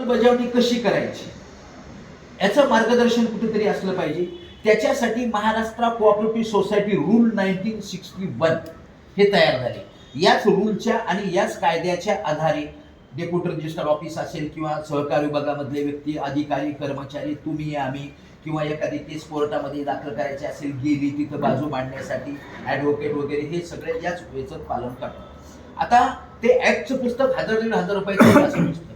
अंमलबजावणी कशी करायची याचं मार्गदर्शन कुठेतरी असलं पाहिजे. त्याच्यासाठी महाराष्ट्र कोऑपरेटिव्ह सोसायटी रूल 1961 हे तयार झाले. याच रूलच्या आणि याच कायद्याच्या आधारे डेप्युटी रजिस्ट्रार ऑफिस असेल किंवा सहकार विभागामधले व्यक्ती, अधिकारी, कर्मचारी, तुम्ही आम्ही, किंवा एखादी केस कोर्टामध्ये दाखल करायची असेल गेली तिथं बाजू मांडण्यासाठी ॲडव्होकेट वगैरे हे सगळे याच वेळेचं पालन करतात. आता ते ऍक्टचं पुस्तक 1,000-1,500 रुपयाचं असं पुस्तक.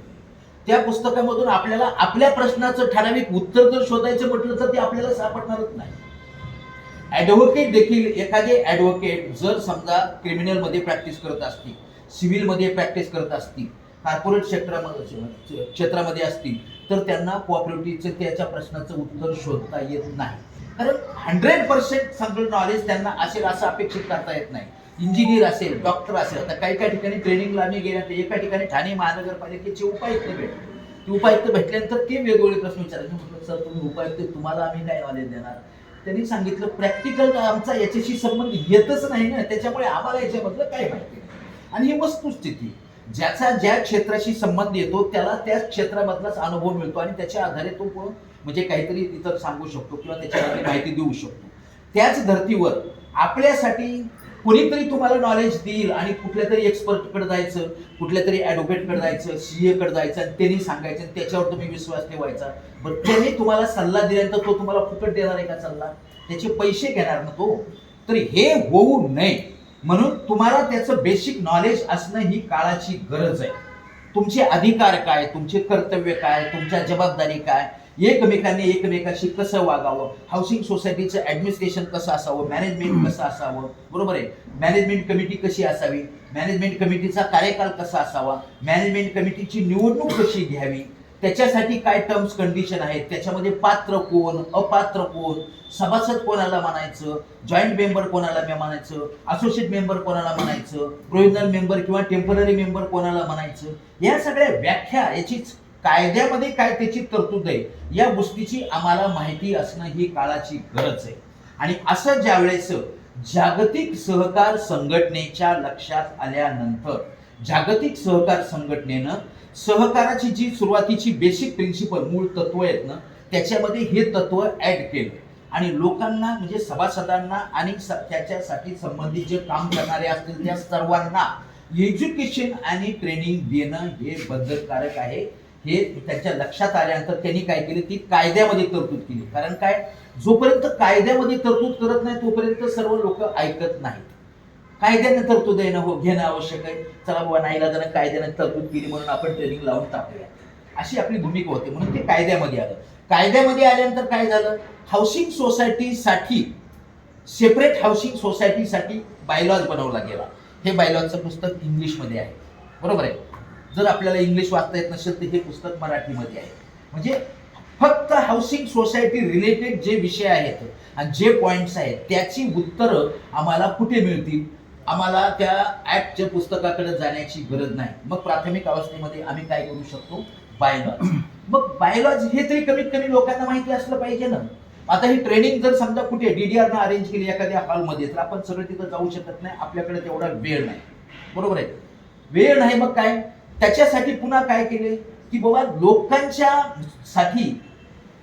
त्या पुस्तकामधून आपल्याला आपल्या प्रश्नाचं ठराविक उत्तर जर शोधायचं म्हटलं तर ते आपल्याला सापडणारच नाही. ॲडव्होकेट देखील, एखादे ॲडव्होकेट जर समजा क्रिमिनलमध्ये प्रॅक्टिस करत असतील, सिव्हिलमध्ये प्रॅक्टिस करत असतील, कॉर्पोरेट क्षेत्रामध्ये असतील, तर त्यांना कोऑपरेटिव्हचं त्याच्या प्रश्नाचं उत्तर शोधता येत नाही. कारण 100% सगळं नॉलेज त्यांना असेल असं अपेक्षित करता येत नाही. इंजिनियर असेल, डॉक्टर असेल, आता काही काही ठिकाणी ट्रेनिंगला आम्ही गेल्यानंतर एका ठिकाणी ठाणे महानगरपालिकेचे उपायुक्त भेटले. ते उपायुक्त भेटल्यानंतर ते वेगवेगळे प्रश्न विचारायचे. म्हटलं सर तुम्ही उपायुक्त, तुम्हाला आम्ही काय नॉलेज देणार? त्यांनी सांगितलं प्रॅक्टिकल आमचा याच्याशी संबंध येतच नाही ना, त्याच्यामुळे आम्हाला याच्यामधलं काय माहिती नाही. आणि ही वस्तुस्थिती, ज्याचा ज्या क्षेत्राशी संबंध येतो त्याला त्या क्षेत्रामधलाच अनुभव मिळतो आणि त्याच्या आधारे तो म्हणजे काहीतरी इतर सांगू शकतो किंवा त्याच्यामध्ये माहिती देऊ शकतो. त्याच धर्तीवर आपल्यासाठी कोणीतरी तुम्हाला नॉलेज देईल आणि कुठल्या तरी एक्सपर्टकडे जायचं, कुठल्या तरी ॲडव्होकेटकडे जायचं, सीए कडे जायचं आणि त्यांनी सांगायचं आणि त्याच्यावर तुम्ही विश्वास ठेवायचा. बरं, त्याने तुम्हाला सल्ला दिल्यानंतर तो तुम्हाला फुकट देणार आहे का सल्ला? त्याचे पैसे घेणार ना तो. तर हे होऊ नये म्हणून तुम्हाला त्याचं बेसिक नॉलेज असणं ही काळाची गरज आहे. तुमचे अधिकार काय, तुमचे कर्तव्य काय, तुमच्या जबाबदारी काय, एकमेकाशी कसं वागावं, हाऊसिंग सोसायटीचं ऍडमिनिस्ट्रेशन कसं असावं, मॅनेजमेंट कसं असावं, बरोबर आहे, मॅनेजमेंट कमिटी कशी असावी, मॅनेजमेंट कमिटीचा कार्यकाल कसा असावा, मॅनेजमेंट कमिटीची निवडणूक कशी घ्यावी, त्याच्यासाठी काय टर्म्स कंडिशन आहेत, त्याच्यामध्ये पात्र कोण, अपात्र कोण, सभासद कोणाला म्हणायचं, जॉईंट मेंबर कोणाला म्हणायचं, असोसिएट मेंबर कोणाला म्हणायचं, प्रोव्हिजनल मेंबर किंवा टेम्पररी मेंबर कोणाला म्हणायचं, या सगळ्या व्याख्या, याची कायद्यामध्ये काय त्याची तरतूद आहे, या गोष्टीची आम्हाला माहिती असणं ही काळाची गरज आहे. आणि असं ज्या वेळेस जागतिक सहकार संघटनेच्या लक्षात आल्यानंतर, जागतिक सहकार संघटनेनं सहकाराची जी सुरुवातीची बेसिक प्रिन्सिपल, मूळ तत्व आहेत ना, त्याच्यामध्ये हे तत्व ऍड केलं आणि लोकांना म्हणजे सभासदांना आणि त्याच्यासाठी संबंधित जे काम करणारे असतील त्या सर्वांना एज्युकेशन आणि ट्रेनिंग देणं हे बंधनकारक आहे. हे त्यांच्या लक्षात आल्यानंतर त्यांनी काय केले, ती कायद्यामध्ये तरतूद केली. कारण काय, जोपर्यंत कायद्यामध्ये तरतूद करत नाही तोपर्यंत सर्व लोक ऐकत नाहीत. कायद्याने तरतूद घेणं आवश्यक आहे. चला बाबा, नाईलाजाने कायद्याने तरतूद केली म्हणून आपण ट्रेनिंग लावून टाकूया, अशी आपली भूमिका होती. म्हणून ते कायद्यामध्ये आलं. कायद्यामध्ये आल्यानंतर काय झालं, हाऊसिंग सोसायटीसाठी, सेपरेट हाऊसिंग सोसायटीसाठी बायलॉज बनवला गेला. हे बायलॉजचं पुस्तक इंग्लिशमध्ये आहे, बरोबर आहे. जर आपल्याला इंग्लिश वाचता येत नसेल तर हे पुस्तक मराठीमध्ये आहे. म्हणजे फक्त हाऊसिंग सोसायटी रिलेटेड जे विषय आहेत आणि जे पॉइंट्स आहेत त्याची उत्तरं आम्हाला कुठे मिळतील, आम्हाला त्या ऍक्टच्या पुस्तकाकडे जाण्याची गरज नाही. मग प्राथमिक अवस्थेमध्ये आम्ही काय करू शकतो, बायलॉज. मग बायलॉज हे तरी कमीत कमी लोकांना माहिती असलं पाहिजे ना. आता ही ट्रेनिंग जर समजा कुठे DDR न अरेंज केली एखाद्या हॉलमध्ये, तर आपण सगळं तिथं जाऊ शकत नाही, आपल्याकडे तेवढा वेळ नाही, बरोबर आहे. वेळ नाही, मग काय, त्याच्यासाठी पुन्हा काय केले की बाबा लोकांच्या साठी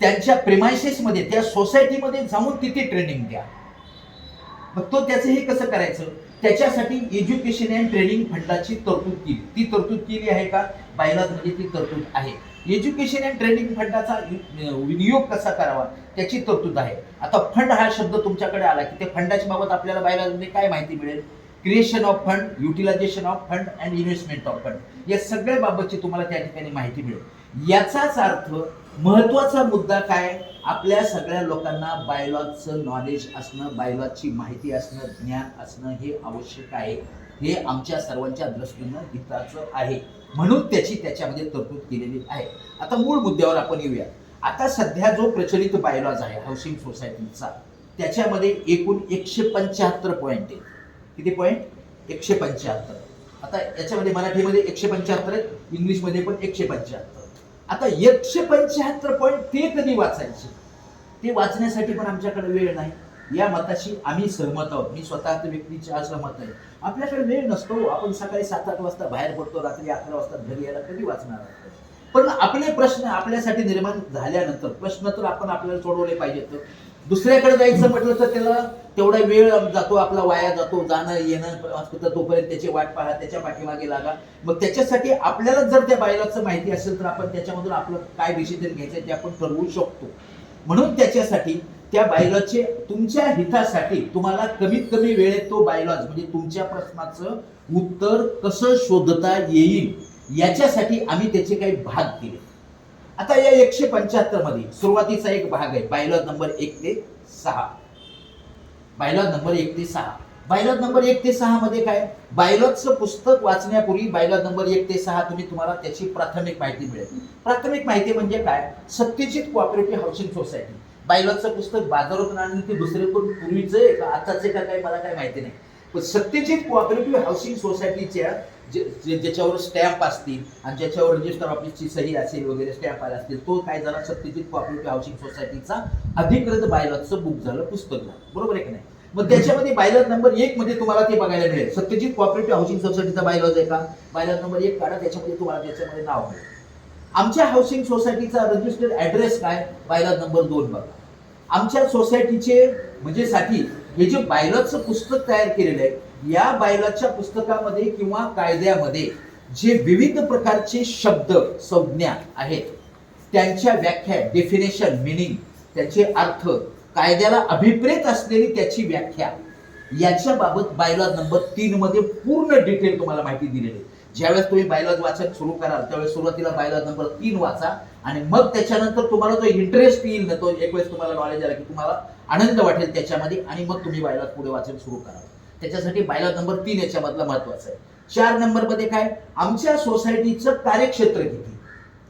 त्यांच्या प्रेमायसेसमध्ये, त्या सोसायटीमध्ये जाऊन तिथे ट्रेनिंग द्या. मग तो त्याचं हे कसं करायचं, त्याच्यासाठी एज्युकेशन अँड ट्रेनिंग फंडाची तरतूद केली. ती तरतूद केली आहे का, बायलॉज मध्ये ती तरतूद आहे. एज्युकेशन अँड ट्रेनिंग फंडाचा विनियोग कसा करावा त्याची तरतूद आहे. आता फंड हा शब्द तुमच्याकडे आला की त्या फंडाच्या बाबत आपल्याला बायलॉजमध्ये काय माहिती मिळेल, creation of fund, utilisation of fund and investment of fund, या सगळ्या बाबतची तुम्हाला त्या ठिकाणी माहिती मिळेल. याचाच अर्थ, महत्वाचा मुद्दा काय, आपल्या सगळ्या लोकांना बायलॉजचं नॉलेज असणं, बायलॉजची माहिती असणं, ज्ञान असणं हे आवश्यक आहे. हे आमच्या सर्वांच्या दृष्टीनं हिताचं आहे, म्हणून त्याच्यामध्ये तरतूद केलेली आहे. आता मूळ मुद्द्यावर आपण येऊया. आता सध्या जो प्रचलित बायलॉज आहे हाऊसिंग सोसायटीचा, त्याच्यामध्ये एकूण 175 पॉईंट आहेत. किती पॉईंट, 175. आता याच्यामध्ये मराठीमध्ये 175 आहेत, इंग्लिशमध्ये पण 175. आता 175 पॉईंट ते कधी वाचायचे, ते वाचण्यासाठी पण आमच्याकडे वेळ नाही. या मताशी आम्ही सहमत आहोत. मी स्वतः व्यक्तीच्या सहमत आहे. आपल्याकडे वेळ नसतो. आपण सकाळी 7-8 वाजता बाहेर पडतो, रात्री 11 वाजता घरी यायला कधी वाचणार आहोत. पण आपले प्रश्न आपल्यासाठी निर्माण झाल्यानंतर प्रश्न तर आपण आपल्याला सोडवले पाहिजेत. दुसऱ्याकडे जायचं म्हटलं तर त्याला तेवढा वेळ जातो, आपला वाया जातो, जाणं येणं असतं, तोपर्यंत त्याची वाट पहा, त्याच्या पाठीमागे लागा. मग त्याच्यासाठी आपल्याला जर त्या बायलॉचं माहिती असेल तर आपण त्याच्यामधून आपलं काय डिसिजन घ्यायचं ते आपण ठरवू शकतो. म्हणून त्याच्यासाठी त्या बायलॉचे तुमच्या हितासाठी तुम्हाला कमीत कमी वेळेत तो बायलॉज म्हणजे तुमच्या प्रश्नाचं उत्तर कसं शोधता येईल याच्यासाठी आम्ही त्याचे काही भाग केले. आता या 175 मध्ये सुरुवातीचा एक भाग आहे बायलॉज नंबर 1 ते 6. बायलॉज नंबर 1 ते 6. बायलॉज नंबर 1 ते 6 मध्ये काय, बायलॉजचं पुस्तक वाचण्यापूर्वी बायलॉज नंबर 1 ते 6 तुम्हाला त्याची प्राथमिक माहिती मिळेल. प्राथमिक माहिती म्हणजे काय, सत्यजित कोऑपरेटिव्ह हाऊसिंग सोसायटी. बायलॉजचं पुस्तक बाजारातून आणलं ते दुसरे कोण पूर्वीचं आहे का आताचे का काय मला काय माहिती नाही. पण सत्यजित कोऑपरेटिव्ह हाऊसिंग सोसायटीच्या ज्याच्यावर स्टॅम्प असतील आणि ज्याच्यावर रजिस्टर ऑफिसची सही असेल वगैरे स्टॅम्प आला असतील, तो काय झाला, सत्यजित कोऑपरेटिव्ह हाऊसिंग सोसायटीचा अधिकृत बायलॉजचं बुक झालं, पुस्तक झालं. बरोबर आहे की नाही. मग त्याच्यामध्ये बायलॉज नंबर 1 मध्ये तुम्हाला ते बघायला मिळेल. सत्यजित कोऑपरेटिव्ह हाऊसिंग सोसायटीचा बायलॉज आहे का, बायलॉज नंबर 1 काढा, त्याच्यामध्ये तुम्हाला त्याच्यामध्ये नाव मिळेल. आमच्या हाऊसिंग सोसायटीचा रजिस्टर्ड ऍड्रेस काय, बायलॉज नंबर 2 बघा. आमच्या सोसायटीचे म्हणजे साठी हे जे बायलॉजचं पुस्तक तयार केलेलं आहे, या बायलॉजच्या पुस्तकामध्ये किंवा कायद्यामध्ये जे विविध प्रकारचे शब्द संज्ञा आहेत त्यांच्या व्याख्या, डेफिनेशन, मिनिंग, त्याचे अर्थ, कायद्याला अभिप्रेत असलेली त्याची व्याख्या, याच्या बाबत बायलॉज नंबर 3 मध्ये पूर्ण डिटेल तुम्हाला माहिती दिलेली आहे. ज्यावेळेस तुम्ही बायलॉज वाचन सुरू कराल त्यावेळेस सुरुवातीला बायलॉज नंबर 3 वाचा आणि मग त्याच्यानंतर तुम्हाला जो इंटरेस्ट येईल ना, तो एक वेळेस तुम्हाला नॉलेज आला की तुम्हाला आनंद वाटेल त्याच्यामध्ये आणि मग तुम्ही बायलॉज पुढे वाचन सुरू कराल. त्याच्यासाठी बायलॉज नंबर 3 याच्यामधला महत्वाचा आहे. 4 नंबर मध्ये काय, आमच्या सोसायटीचं कार्यक्षेत्र किती.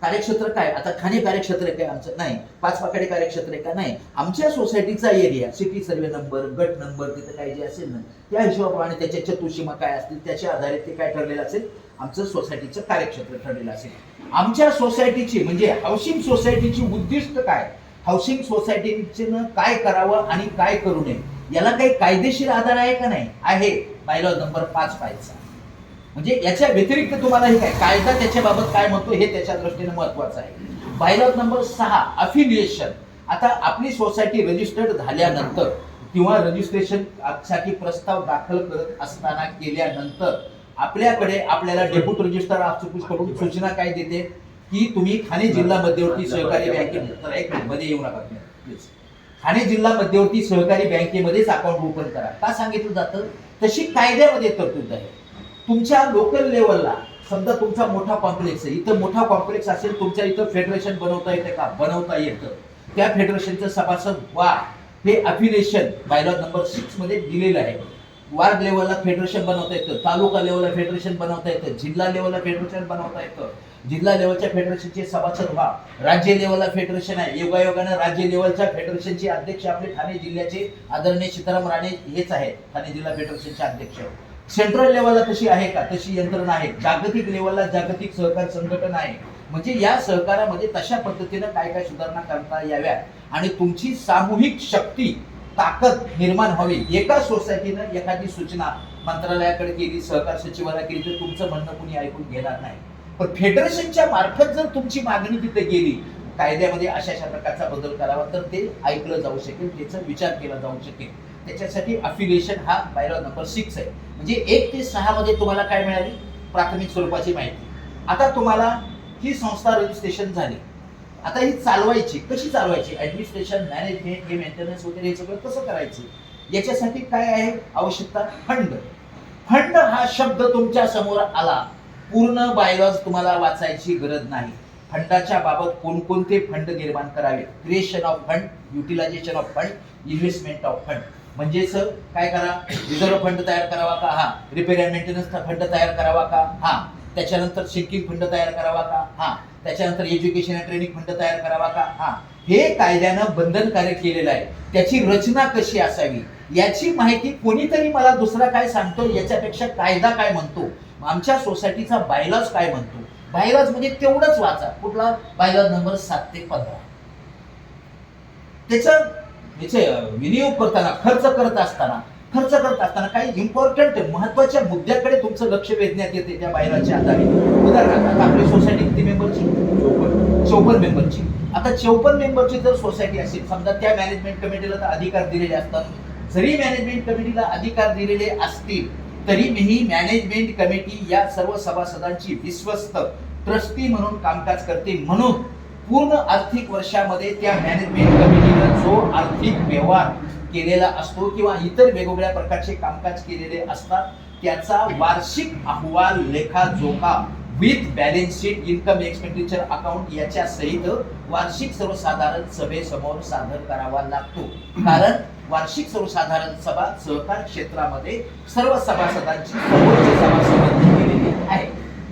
कार्यक्षेत्र काय, आता खाणे कार्यक्षेत्र आहे काय आमचं, नाही. 5 पाकडे कार्यक्षेत्र आहे का, नाही. आमच्या सोसायटीचा एरिया, सिटी सर्वे नंबर, गट नंबर, तिथे काय जे असेल ना त्या हिशोबाप्रमाणे त्याच्या चतुष्सीमा काय असतील त्याच्या आधारे ते काय ठरलेलं असेल, आमचं सोसायटीचं कार्यक्षेत्र ठरलेलं असेल. आमच्या सोसायटीची म्हणजे हाऊसिंग सोसायटीची उद्दिष्ट काय, हाऊसिंग सोसायटीनं काय करावं आणि काय करू नये, याला काही कायदेशीर आधार आहे का नाही, आहे. बायलॉज नंबर 5 पाहायचा. म्हणजे याच्या व्यतिरिक्त तुम्हाला हे काय कायदा त्याच्याबाबत काय म्हणतो हे त्याच्या दृष्टीने महत्वाचं आहे. Bylaws number 6 affiliation. आता आपली सोसायटी रजिस्टर्ड झाल्यानंतर किंवा रजिस्ट्रेशन साठी प्रस्ताव दाखल करत असताना केल्यानंतर आपल्याकडे आपल्याला डेप्युटी रजिस्ट्रार ऑफिसकडून सूचना काय देते की तुम्ही ठाणे जिल्हा मध्यवर्ती सहकारी बँकेमध्ये, एक मिनिट मध्ये येऊ नका प्लीज, ठाणे जिल्हा मध्यवर्ती सहकारी बँकेमध्येच अकाउंट ओपन करा. का सांगितलं जातं, तशी कायद्यामध्ये तरतूद आहे. तुमच्या लोकल लेवलला समजा तुमचा मोठा कॉम्प्लेक्स आहे, इथं मोठा कॉम्प्लेक्स असेल, तुमच्या इथं फेडरेशन बनवता येते का, बनवता येतं. त्या फेडरेशनचं सभासद व्हा, हे अफिलिएशन बायलॉज नंबर 6 मध्ये दिलेलं आहे. वार्ड लेवलला फेडरेशन बनवता येतं, तालुका लेवलला फेडरेशन बनवता येतं, जिल्हा लेवलला फेडरेशन बनवता येतं. जिल्हा लेवलच्या फेडरेशनचे सभासद व्हा. राज्य लेवलला फेडरेशन आहे, योगायोगानं राज्य लेवलच्या फेडरेशनचे अध्यक्ष आपले ठाणे जिल्ह्याचे आदरणीय सीताराम राणे हेच आहेत, ठाणे जिल्हा फेडरेशनचे अध्यक्ष. सेंट्रल लेवलला तशी आहे का, तशी यंत्रणा आहे. जागतिक लेवलला जागतिक सहकार संघटना आहे. म्हणजे या सहकारामध्ये तशा पद्धतीनं काय काय सुधारणा करता याव्यात आणि तुमची सामूहिक शक्ती, ताकद निर्माण व्हावी. एका सोसायटीनं एखादी सूचना मंत्रालयाकडे केली, सहकार सचिवाला केली तर तुमचं म्हणणं कुणी ऐकून घेणार नाही. पण फेडरेशनच्या मार्फत जर तुमची मागणी तिथे गेली, कायद्यामध्ये अशा प्रकारचा बदल करावा तर ते ऐकलं जाऊ शकेल, त्याचा विचार केला जाऊ शकेल. त्याच्यासाठी अफिलिएशन हा बायलॉज नंबर 6 आहे. म्हणजे 1 ते 6 मध्ये तुम्हाला काय मिळाली, प्राथमिक स्वरूपाची माहिती. आता तुम्हाला ही संस्था रजिस्ट्रेशन झाली, आता ही चालवायची, कशी चालवायची, ऍडमिनिस्ट्रेशन, मॅनेजमेंट, हे मेंटेनन्स वगैरे हे सगळं कसं करायचं, याच्यासाठी काय आहे आवश्यकता, फंड. फंड हा शब्द तुमच्या समोर आला, पूर्ण बायलॉज तुम्हाला वाचायची गरज नाही. फंडाच्या बाबत कोणकोणते फंड निर्माण करावे, creation of fund, utilisation of fund, investment of fund. म्हणजे सर काय करा, रिझर्व्ह फंड तयार करावा का, हा. रिपेअर अँड मेंटेनन्सचा फंड तयार करावा का, हा. त्याच्यानंतर सिंकिंग फंड तयार करावा का, हा. त्याच्यानंतर एज्युकेशन अँड ट्रेनिंग फंड तयार करावा का, हा. हे कायद्यानं बंधनकारक केलेलं आहे. त्याची रचना कशी असावी याची माहिती कोणीतरी मला दुसरा काय सांगतो याच्यापेक्षा कायदा काय म्हणतो, आमच्या सोसायटीचा बायलॉज काय म्हणतो. बायलॉज म्हणजे तेवढंच वाचा. कुठला, बायलॉज नंबर 7 ते 15. त्याचे विनियोग करताना, खर्च करत असताना काही इम्पॉर्टंट महत्वाच्या मुद्द्याकडे तुमचं लक्ष वेधण्यात येते त्या बायलॉजच्या आधारे. उदाहरणार्थ आपली सोसायटी किती मेंबरची, 54 मेंबरची. आता 54 मेंबरची जर सोसायटी असेल, समजा त्या मॅनेजमेंट कमिटीला तर अधिकार दिलेले असतात. जरी मॅनेजमेंट कमिटीला अधिकार दिलेले असतील तरी ही मॅनेजमेंट कमिटी या सर्व सभासदांची विश्वस्त ट्रस्टी म्हणून कामकाज करते. म्हणून पूर्ण आर्थिक वर्षामध्ये त्या मॅनेजमेंट कमिटीनं जो आर्थिक व्यवहार केलेला असतो किंवा इतर वेगवेगळ्या प्रकारचे कामकाज केलेले असतात त्याचा वार्षिक अहवाल लेखाजोखा with balance sheet income expenditure account याच्या सहित वार्षिक सर्वसाधारण सभेसमोर सादर करावा लागतो. कारण वार्षिक सर्वसाधारण सभा सहकार क्षेत्रामध्ये सर्व सभासदांची सर्वोच्च सभासद केलेली आहे.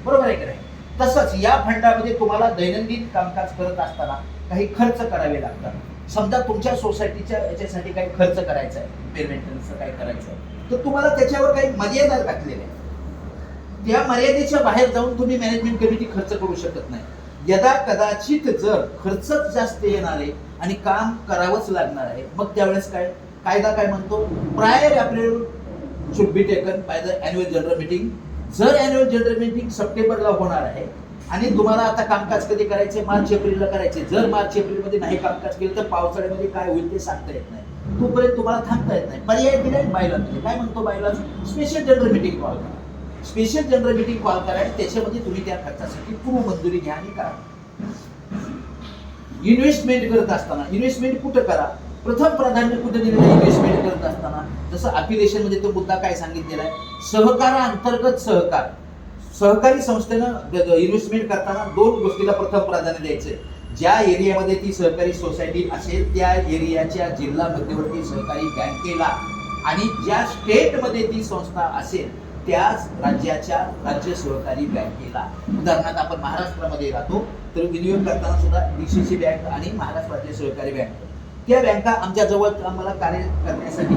बरोबर आहे की नाही? तसंच या फंडामध्ये तुम्हाला दैनंदिन कामकाज करत असताना काही खर्च करावे लागतात. समजा तुमच्या सोसायटीच्या याच्यासाठी काही खर्च करायचा आहे, पेमेंटचं काय करायचं आहे, तर तुम्हाला त्याच्यावर काही मर्यादा घातलेल्या आहे. त्या मर्यादेच्या बाहेर जाऊन तुम्ही मॅनेजमेंट कमिटी खर्च करू शकत नाही. यदा कदाचित जर खर्चच जास्त येणार आहे आणि काम करावंच लागणार आहे, मग त्यावेळेस काय कायदा काय म्हणतो, prior approval should be taken by the annual general meeting. जर अॅन्युअल जनरल मीटिंग सप्टेंबरला होणार आहे आणि तुम्हाला आता कामकाज कधी करायचे, मार्च एप्रिलला करायचे, जर मार्च एप्रिलमध्ये नाही कामकाज केलं तर पावसाळ्यामध्ये काय होईल ते सांगता येत नाही. तोपर्यंत तुम्हाला थांबता येत नाही. पर्याय दिलाय बायलॉ. काय म्हणतो bylaw, special general meeting call करा. स्पेशल जनरल मीटिंग कॉल करा आणि त्याच्यामध्ये तुम्ही त्या खर्चासाठी पूर्व मंजुरी घ्या आणि करा. इन्व्हेस्टमेंट करत असताना इन्व्हेस्टमेंट कुठं करा, प्रथम प्राधान्य कुठे दिलेलं आहे इन्व्हेस्टमेंट करत असताना, जसं अफिलिएशन मध्ये तो मुद्दा काय सांगितलेला आहे, सहकाराअंतर्गत सहकार सहकारी संस्थेनं इन्व्हेस्टमेंट करताना दोन गोष्टीला प्रथम प्राधान्य द्यायचंय. ज्या एरियामध्ये ती सहकारी सोसायटी असेल त्या एरियाच्या जिल्हा मध्यवर्ती सहकारी बँकेला आणि ज्या स्टेटमध्ये ती संस्था असेल त्याच राज्याच्या राज्य सहकारी बँकेला. उदाहरणार्थ आपण महाराष्ट्रामध्ये राहतो तर विनियोग करताना सुद्धा DCC बँक आणि महाराष्ट्र राज्य सहकारी बँक त्या बँका आमच्या जवळ आम्हाला कार्य करण्यासाठी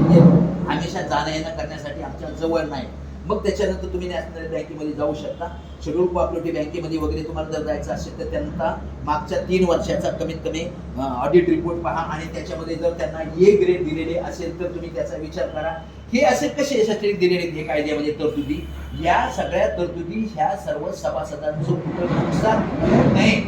हमेशा जाणं येणं करण्यासाठी आमच्या जवळ नाही. मग त्याच्यानंतर तुम्ही नॅशनल बँकेमध्ये जाऊ शकता. शेड्यूल कोऑपरेटिव्ह बँकेमध्ये वगैरे तुम्हाला जर जायचं असेल तर त्यांना मागच्या 3 वर्षाचा कमीत कमी ऑडिट रिपोर्ट पहा आणि त्याच्यामध्ये जर त्यांना A ग्रेड दिलेले असेल तर तुम्ही त्याचा विचार करा. हे असे कसे यासाठी दिलेले हे कायद्यामध्ये तरतुदी, या सगळ्या तरतुदी ह्या सर्व सभासदांचं कुठं नुकसान होऊ नये.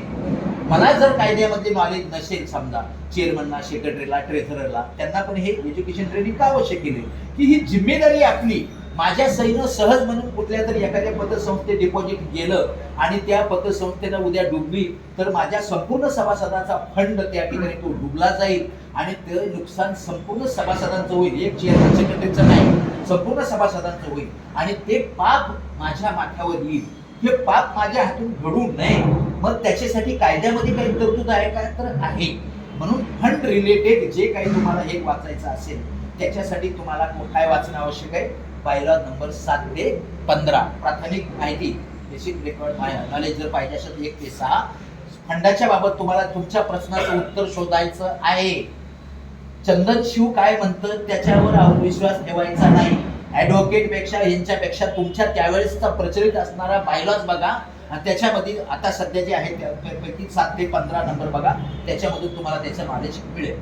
मला जर कायद्यामध्ये नॉलेज नसेल, समजा चेअरमनला, सेक्रेटरीला, ट्रेझररला, त्यांना पण हे एज्युकेशन ट्रेनिंग का आवश्यक केले की ही जिम्मेदारी आपली. माझ्या सहीनं सहज म्हणून कुठल्या तरी एखाद्या पतसंस्थेत डिपॉझिट गेलं आणि त्या पतसंस्थेनं उद्या डुबली तर माझ्या संपूर्ण सभासदांचा फंड त्या ठिकाणी तो डुबला जाईल आणि ते नुकसान संपूर्ण सभासदांचं होईल. एक चेअरमन सेक्रेटरीचं नाही, संपूर्ण सभासदांचं होईल आणि ते पाप माझ्या माथ्यावर येईल. हे पाप माझ्या हातून घडू नये. मग त्याच्यासाठी कायद्यामध्ये काही तरतूद आहे का, तर आहे. म्हणून फंड रिलेटेड जे काही तुम्हाला हे वाचायचं असेल त्याच्यासाठी तुम्हाला काय वाचणं आवश्यक आहे, बायलॉ नंबर 7 ते 15 प्राथमिक माहिती बेसिक रेकॉर्ड नॉलेज जर पाहिजे असेल 1 ते 6. फंडाच्या बाबत तुम्हाला तुमच्या प्रश्नाचं उत्तर शोधायचं आहे. चंदन शिव काय म्हणतं त्याच्यावर विश्वास ठेवायचा नाही. ऍडव्होकेट पेक्षा यांच्यापेक्षा तुमच्या त्यावेळेसचा प्रचलित असणारा बायलॉज बघा आणि त्याच्यामध्ये आता सध्या जे आहे त्यापैकी 7 ते 15 नंबर बघा, त्याच्यामधून तुम्हाला त्याचं नॉलेज मिळेल.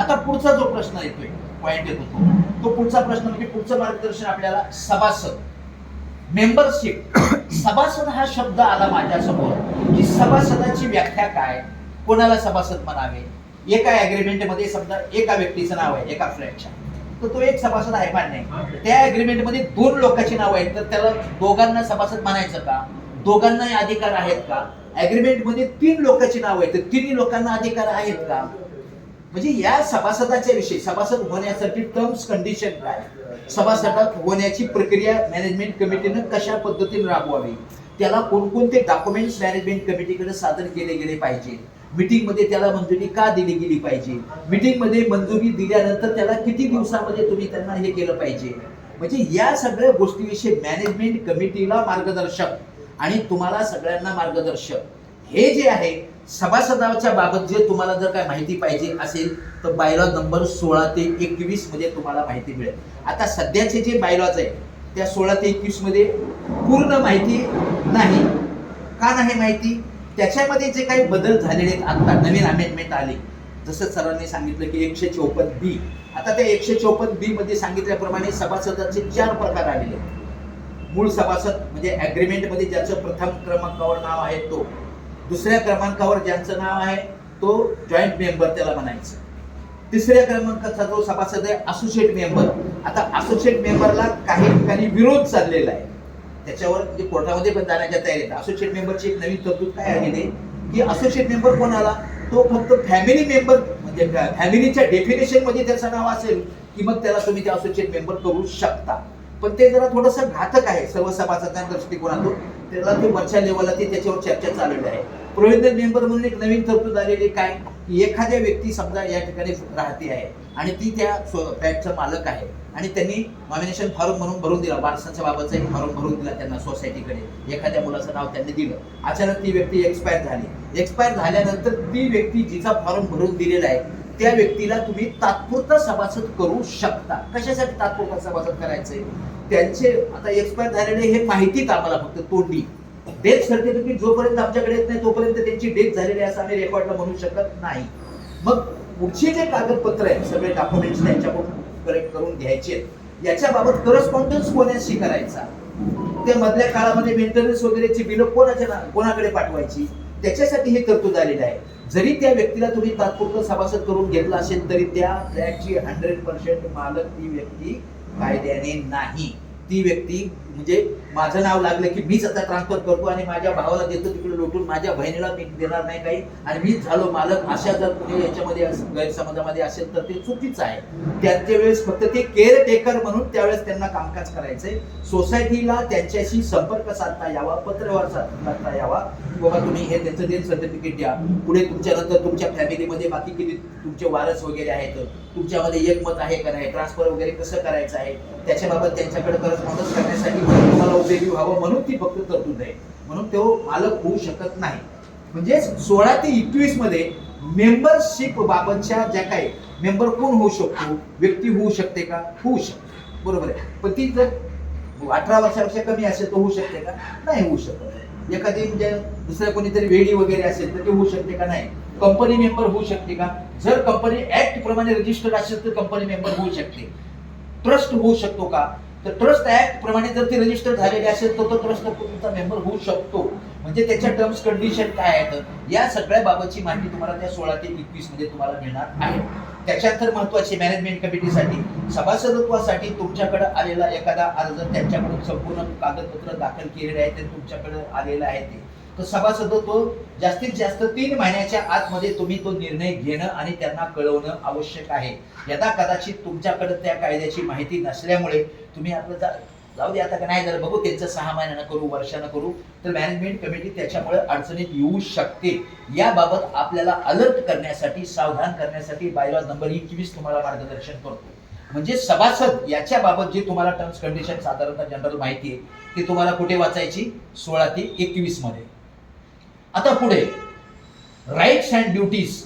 आता पुढचा जो प्रश्न येतोय, पॉइंट येतो तो पुढचा प्रश्न म्हणजे पुढचं मार्गदर्शन आपल्याला सभासद मेंबरशिप. सभासद हा शब्द आला माझ्या समोर की सभासदाची व्याख्या काय, कोणाला सभासद म्हणावे. एका अग्रीमेंट मध्ये समजा एका व्यक्तीचं नाव आहे एका फ्लॅटच्या, तर तो एक सभासद आहे मान्य आहे. त्या अग्रीमेंट मध्ये 2 लोकांची नाव आहेत तर त्याला दोघांना सभासद म्हणायचं का, दोघांना अधिकार आहेत का. अग्रीमेंट मध्ये 3 लोकांची नाव आहेत तर 3 लोकांना अधिकार आहेत का. म्हणजे या सभासदाच्या विषयी सभासद होण्यासाठी टर्म्स कंडिशन काय, सभासद होण्याची प्रक्रिया मॅनेजमेंट कमिटीनं कशा पद्धतीने राबवावी, त्याला कोणकोणते डॉक्युमेंट्स मॅनेजमेंट कमिटीकडे सादर केले गेले पाहिजे, मीटिंग मध्ये त्याला मंजुरी का दिली गेली पाहिजे, मीटिंग मध्ये मंजुरी दिल्यानंतर त्याला किती दिवसामध्ये तुम्ही त्यांना हे केलं पाहिजे. म्हणजे या सगळ्या गोष्टीविषयी मॅनेजमेंट कमिटीला मार्गदर्शक आणि तुम्हाला सगळ्यांना मार्गदर्शक हे जे आहे सभासदाच्या बाबत जे तुम्हाला जर काय माहिती पाहिजे असेल तर बायलॉ नंबर 16 ते 21 मध्ये तुम्हाला माहिती मिळेल. आता सध्याचे जे बायलॉज आहे त्या 16 ते 21 मध्ये पूर्ण माहिती नाही. का नाही माहिती, त्याच्यामध्ये जे काही बदल झालेले आहेत, आता नवीन अमेंडमेंट आली, जसं सरांनी सांगितलं की 154B. आता त्या 154B मध्ये सांगितल्याप्रमाणे सभासदाचे 4 प्रकार आलेले आहेत. मूळ सभासद म्हणजे अग्रीमेंट मध्ये ज्याचं प्रथम क्रमांकावर नाव आहे तो, दुसऱ्या क्रमांकावर ज्यांचं नाव आहे तो जॉईंट मेंबर त्याला म्हणायचं. तिसऱ्या क्रमांकाचा जो सभासद आहे असोसिएट मेंबर. आता असोसिएट मेंबरला काही ठिकाणी विरोध चाललेला आहे, त्याच्यावर म्हणजे कोर्टामध्ये पण जाण्याच्या तयारीत. असोसिएट मेंबरची एक नवीन तरतूद काय आलेली आहे की असोसिएट मेंबर कोण आला, तो फक्त फॅमिली मेंबर म्हणजे फॅमिलीच्या डेफिनेशन मध्ये त्याचं नाव असेल की मग त्याला तुम्ही ते असोसिएट मेंबर करू शकता. पण ते जरा थोडंसं घातक आहे सर्व सभासदांच्या दृष्टिकोनातून. त्याला ते वरच्या लेवलला ते त्याच्यावर चर्चा चाललेली आहे. प्रोव्हिजनल मेंबर म्हणून एक नवीन तरतूद आलेली काय की एखाद्या व्यक्ती समजा या ठिकाणी राहते आहे आणि ती त्या फ्लॅटचा मालक आहे आणि त्यांनी नॉमिनेशन फॉर्म म्हणून भरून दिला, वारसांच्या बाबतचा एक फॉर्म भरून दिला त्यांना सोसायटीकडे, एखाद्या मुलाचं नाव त्यांनी दिलं. अचानक ती व्यक्ती एक्सपायर झाली. एक्सपायर झाल्यानंतर ती व्यक्ती जिचा फॉर्म भरून दिलेला आहे त्या व्यक्तीला तुम्ही तात्पुरता सभासद करू शकता. कशासाठी तात्पुरता सभासद करायचंय, त्यांचे आता एक्सपायर झालेले हे माहितीच आम्हाला फक्त तोंडी. डेथ सर्टिफिकेट जोपर्यंत आमच्याकडे येत नाही तोपर्यंत त्यांची डेथ झालेली आहे असं आम्ही रेकॉर्डला म्हणू शकत नाही. मग पुढचे जे कागदपत्र आहेत सगळे डॉक्युमेंट्स त्यांच्याकडून कलेक्ट करून घ्यायचे, याच्याबाबत करस्पॉन्डन्स कोणाशी करायचा, त्या मधल्या काळामध्ये मेंटेनन्स वगैरेची बिलं कोणाकडे पाठवायची, त्याच्यासाठी हे तरतूद आलेलं आहे. जरी त्या व्यक्तीला तुम्ही तात्पुरतं सभासद करून घेतला असेल तरी त्या फ्लॅटची 100% मालक ती व्यक्ती कायद्याने नाही. ती व्यक्ती म्हणजे माझं नाव लागलं की मीच आता ट्रान्सफर करतो आणि माझ्या भावाला देतो तिकडे लोटून, माझ्या बहिणीला मी देणार नाही काही आणि मीच झालो मालक, अशा जर कुणी याच्यामध्ये गैरसमजामध्ये असेल तर ते चुकीचं आहे. त्याच्या वेळेस फक्त ते केअर टेकर म्हणून त्यावेळेस त्यांना कामकाज करायचंय. सोसायटीला त्यांच्याशी संपर्क साधता यावा, पत्रव्यवहार साधता यावा की बाबा तुम्ही हे त्यांचं डेथ सर्टिफिकेट द्या. पुढे तुमच्यानंतर तुमच्या फॅमिलीमध्ये बाकी किती तुमचे वारस वगैरे आहेत, तुमच्यामध्ये एकमत आहे का नाही, ट्रान्सफर वगैरे कसं करायचं आहे, त्याच्याबाबत त्यांच्याकडे करस्पॉन्डन्स करण्यासाठी तुम्हाला उपयोगी व्हावं म्हणून ती फक्त तरतूद आहे. म्हणून तो मालक होऊ शकत नाही. म्हणजे 16 ते 21 मध्ये मेंबरशिप बाबतच्या ज्या काही मेंबर कोण होऊ शकतो, व्यक्ती होऊ शकते का, होऊ शकते, बरोबर आहे. पण ती जर 18 वर्षापेक्षा कमी असेल तर होऊ शकते का, नाही होऊ शकत. एखादी म्हणजे दुसऱ्या कोणीतरी वेडी वगैरे असेल तर ते होऊ शकते का, नाही. कंपनी मेंबर होऊ शकते का, जर कंपनी ऍक्ट प्रमाणे रजिस्टर्ड असेल तर कंपनी मेंबर होऊ शकते. ट्रस्ट होऊ शकतो का, तर ट्रस्ट ऍक्ट प्रमाणे जर ती रजिस्टर झालेली असेल तर तो ट्रस्ट तुमचा मेंबर होऊ शकतो. म्हणजे त्याच्या टर्म्स कंडिशन काय आहेत, या सगळ्या बाबतची माहिती तुम्हाला त्या 16 ते 21 मध्ये तुम्हाला मिळणार आहे. त्याच्यात तर महत्वाची मॅनेजमेंट कमिटीसाठी सभासदत्वासाठी तुमच्याकडे आलेला एखादा अर्ज, त्यांच्याकडून संपूर्ण कागदपत्र दाखल केलेले आहे ते तुमच्याकडे आलेलं आहे ते, तर सभासदत्व जास्तीत जास्त 3 महिन्याच्या आतमध्ये तुम्ही तो निर्णय घेणं आणि त्यांना कळवणं आवश्यक आहे. यदा कदाचित तुमच्याकडे त्या कायद्याची माहिती नसल्यामुळे तुम्ही आपलं जाऊ दे आता का नाही झालं बघू त्यांचं 6 महिन्यानं करू, वर्षानं करू, तर मॅनेजमेंट कमिटी त्याच्यामुळे अडचणीत येऊ शकते. याबाबत आपल्याला अलर्ट करण्यासाठी, सावधान करण्यासाठी बायलॉ नंबर 21 तुम्हाला मार्गदर्शन करतो. म्हणजे सभासद याच्या बाबत जे तुम्हाला टर्म्स कंडिशन साधारणतः जनरल माहिती आहे ती तुम्हाला कुठे वाचायची, 16 ते 21 मध्ये. आता पुढे राईट्स अँड ड्युटीज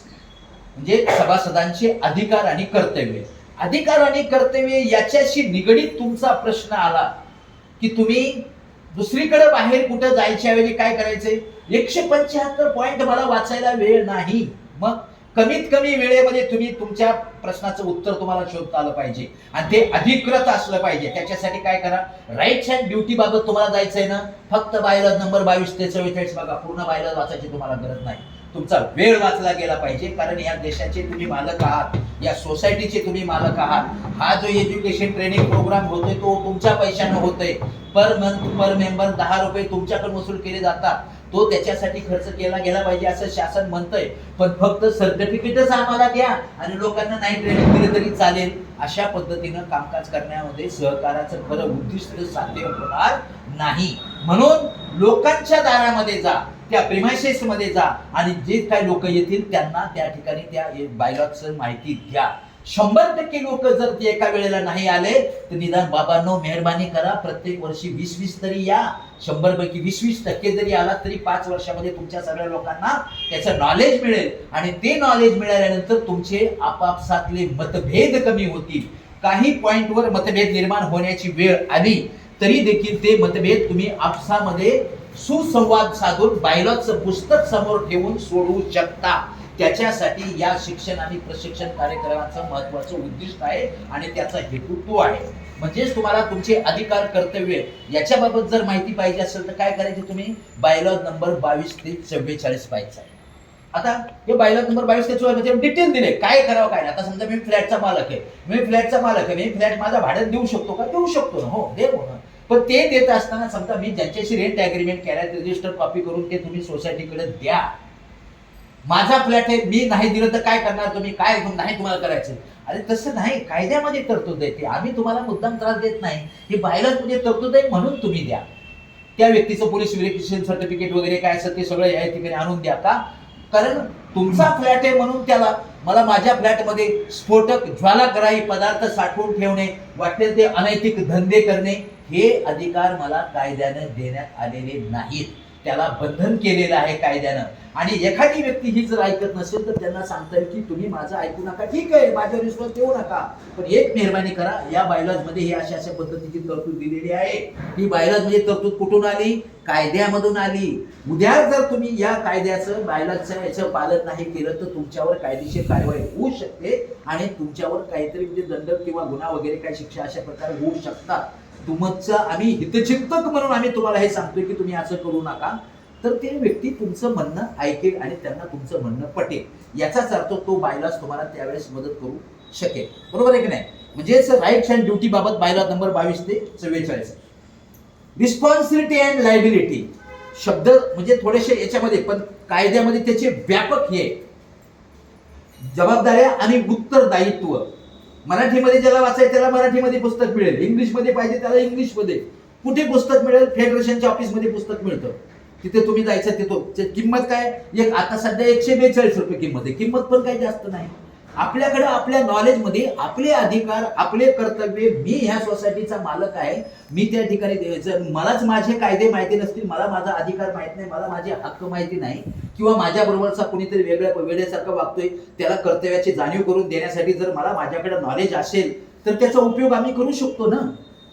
म्हणजे सभासदांचे अधिकार आणि कर्तव्य. अधिकार आणि कर्तव्य याच्याशी निगडीत तुमचा प्रश्न आला की तुम्ही दुसरीकडे बाहेर कुठे जायच्या वेळी काय करायचंय, 175 पॉइंट मला वाचायला वेळ नाही. मग कमीत कमी वेळेमध्ये तुम्ही तुमच्या प्रश्नाचं उत्तर तुम्हाला शोधता आलं पाहिजे आणि ते अधिकृत असलं पाहिजे. त्याच्यासाठी काय करा, राईट्स अँड ड्युटी बाबत तुम्हाला जायचंय ना, फक्त बायलॉ नंबर 22 ते 44 बघा, पूर्ण बायलॉ वाचायची तुम्हाला गरज नाही. तुमचा वेळ वाचला गेला पाहिजे, कारण या देशाचे तुम्ही मालक आहात, या सोसायटीचे तुम्ही मालक आहात. हा जो एज्युकेशन ट्रेनिंग प्रोग्राम होतोय तो तुमच्या पैशानं होतोय. पर मंथ पर मेंबर 10 रुपये तुमच्याकडे वसूल केले जातात. तो त्याच्यासाठी खर्च केला गेला पाहिजे असं शासन म्हणतंय. पण फक्त सर्टिफिकेटच आम्हाला द्या आणि लोकांना नाही ट्रेनिंग दिली तरी चालेल, अशा पद्धतीनं कामकाज करण्यामध्ये सहकाराचं खरं उद्दिष्ट साध्य होणार नाही. म्हणून लोकांच्या दारामध्ये जा, त्या प्रिमायसेस मध्ये जा आणि जे काही लोक येतील त्यांना त्या ठिकाणी त्या बायलॉचं माहिती द्या. 100% लोक जर ते एका वेळेला नाही आले तर निदान बाबांनो मेहरबानी करा, प्रत्येक वर्षी 20-20 तरी या. 100 पैकी 20-20% जरी आला तरी 5 वर्षामध्ये तुमच्या सगळ्या लोकांना त्याचं नॉलेज मिळेल आणि ते नॉलेज मिळाल्यानंतर तुमचे आपापसातले मतभेद कमी होतील. काही पॉइंटवर मतभेद निर्माण होण्याची वेळ आली तरी देखील ते मतभेद तुम्ही आपसामध्ये सुसंवाद साधून बायलॉचं पुस्तक समोर ठेवून सोडवू शकता. त्याच्यासाठी या शिक्षण आणि प्रशिक्षण कार्यक्रमाचं महत्वाचं उद्दिष्ट आहे आणि त्याचा हेतू तो आहे. म्हणजेच तुम्हाला तुमचे अधिकार कर्तव्य याच्याबाबत जर माहिती पाहिजे असेल तर काय करायचे, तुम्ही बायलॉ नंबर 22 ते 44 पाहायचा आहे. आता हे बायलॉ नंबर 22 ते 44 डिटेल दिले काय करावं काय नाही. आता समजा मी फ्लॅटचा मालक आहे, मी फ्लॅट माझा भाड्यात देऊ शकतो का? देऊ शकतो ना, हो दे म्हणून. पण ते देत असताना समजा मी ज्यांच्याशी रेंट ॲग्रीमेंट केलाय रजिस्टर कॉपी करून ते तुम्ही सोसायटीकडे द्या. माझा फ्लॅट आहे, मी नाही दिलं तर काय करणार तुम्ही? काय नाही तुम्हाला करायचं? अरे तसं नाही, कायद्यामध्ये तरतूद आहे. आम्ही तुम्हाला मुद्दाम त्रास देत नाही, हे बायलॉमध्ये तरतूद आहे म्हणून तुम्ही द्या. त्या व्यक्तीचं पोलीस व्हेरिफिकेशन सर्टिफिकेट वगैरे काय असेल ते सगळं या ठिकाणी आणून द्या. का? कारण तुमचा फ्लॅट आहे म्हणून त्याला मला माझ्या फ्लॅटमध्ये स्फोटक ज्वालाग्राही पदार्थ साठवून ठेवणे, वाटेल ते अनैतिक धंदे करणे हे अधिकार मला कायद्याने देण्यात आलेले नाहीत. त्याला बंधन केलेलं आहे कायद्यानं. आणि एखादी व्यक्ती ही जर ऐकत नसेल तर त्यांना सांगता येईल की तुम्ही माझं ऐकू नका, ठीक आहे, माझ्यावर विश्वास ठेवू नका, पण एक मेहरबानी करा, या बायलॉज मध्ये ही अशा अशा पद्धतीची तरतूद दिलेली आहे. ही बायलॉज मध्ये तरतूद कुठून आली? कायद्यामधून आली. उद्या जर तुम्ही या कायद्याचं बायलॉजचं याचं पालन नाही केलं तर तुमच्यावर कायदेशीर कारवाई होऊ शकते आणि तुमच्यावर काहीतरी म्हणजे दंड किंवा गुन्हा वगैरे काही शिक्षा अशा प्रकारे होऊ शकतात. तुमचं आम्ही हितचिंतक म्हणून आम्ही तुम्हाला हे सांगतोय की तुम्ही असं करू नका. तर ते व्यक्ती तुमचं म्हणणं ऐकेल आणि त्यांना तुमचं म्हणणं पटेल. याचाच अर्थ तो बायलॉज तुम्हाला त्यावेळेस मदत करू शकेल. बरोबर आहे की नाही? म्हणजेच राईट्स अँड ड्युटी बाबत बायलॉ नंबर 22 ते 44. रिस्पॉन्सिबिलिटी अँड लायबिलिटी शब्द म्हणजे थोडेसे याच्यामध्ये, पण कायद्यामध्ये त्याचे व्यापक हे जबाबदाऱ्या आणि उत्तरदायित्व. मराठीमध्ये ज्याला वाचायचं त्याला मराठीमध्ये पुस्तक मिळेल, इंग्लिशमध्ये पाहिजे त्याला इंग्लिशमध्ये. कुठे पुस्तक मिळेल? फेडरेशनच्या ऑफिसमध्ये पुस्तक मिळतं, तिथे तुम्ही जायचं. तिथं किंमत काय? एक आता सध्या 142 रुपये किंमत आहे. किंमत पण काही जास्त नाही. आपल्याकडे आपल्या नॉलेजमध्ये आपले अधिकार, आपले कर्तव्य, मी ह्या सोसायटीचा मालक आहे, मी त्या ठिकाणी मलाच माझे कायदे माहिती नसतील, मला माझा अधिकार माहित नाही, मला माझे हक्क माहिती नाही, किंवा माझ्या बरोबरचा कोणीतरी वेड्यासारखं वागतोय त्याला कर्तव्याची जाणीव करून देण्यासाठी जर मला माझ्याकडे नॉलेज असेल तर त्याचा उपयोग आम्ही करू शकतो ना.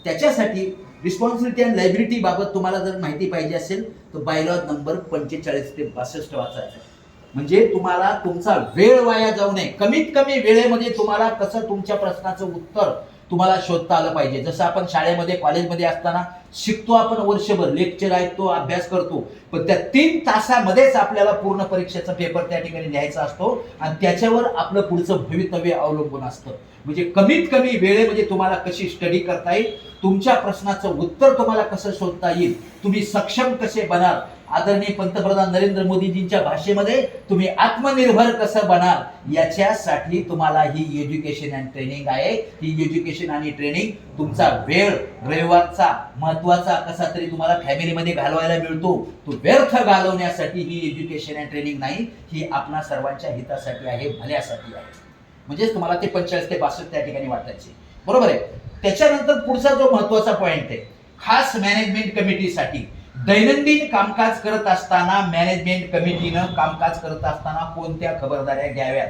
त्याच्यासाठी रिस्पॉन्सिबिलिटी अँड लायबिलिटी बाबत तुम्हाला जर माहिती पाहिजे असेल तर बायलॉ नंबर 45 ते 62 वाचायचं. म्हणजे तुम्हाला तुमचा वेळ वाया जाऊ नये. कमीत कमी वेळेमध्ये तुम्हाला कसं तुमच्या प्रश्नाचं उत्तर तुम्हाला शोधता आलं पाहिजे. जसं आपण शाळेमध्ये कॉलेजमध्ये असताना शिकतो, आपण वर्षभर लेक्चर ऐकतो, अभ्यास करतो, पण त्या 3 तासामध्येच आपल्याला पूर्ण परीक्षेचा पेपर त्या ठिकाणी लिहायचा असतो आणि त्याच्यावर आपलं पुढचं भवितव्य अवलंबून असतं. म्हणजे कमीत कमी वेळेमध्ये तुम्हाला कशी स्टडी करता येईल, तुमच्या प्रश्नाचं उत्तर तुम्हाला कसं शोधता येईल, तुम्ही सक्षम कसे बनाल, आदरणीय पंतप्रधान नरेंद्र मोदीजींच्या भाषेमध्ये तुम्ही आत्मनिर्भर कसं बनाल, याच्यासाठी तुम्हाला ही एज्युकेशन अँड ट्रेनिंग आहे. ही एज्युकेशन आणि ट्रेनिंग तुमचा वेळ रविवारचा महत्वाचा कसा तरी तुम्हाला फॅमिलीमध्ये घालवायला मिळतो, तो व्यर्थ घालवण्यासाठी ही एज्युकेशन अँड ट्रेनिंग नाही, ही आपणा सर्वांच्या हितासाठी आहे, भल्यासाठी आहे. म्हणजेच तुम्हाला ते 45 ते 62 त्या ठिकाणी वाटायचे. बरोबर आहे. त्याच्यानंतर पुढचा जो महत्वाचा पॉइंट आहे, खास मॅनेजमेंट कमिटीसाठी दैनंदिन कामकाज करत असताना मॅनेजमेंट कमिटीनं कामकाज करत असताना कोणत्या खबरदाऱ्या घ्याव्यात.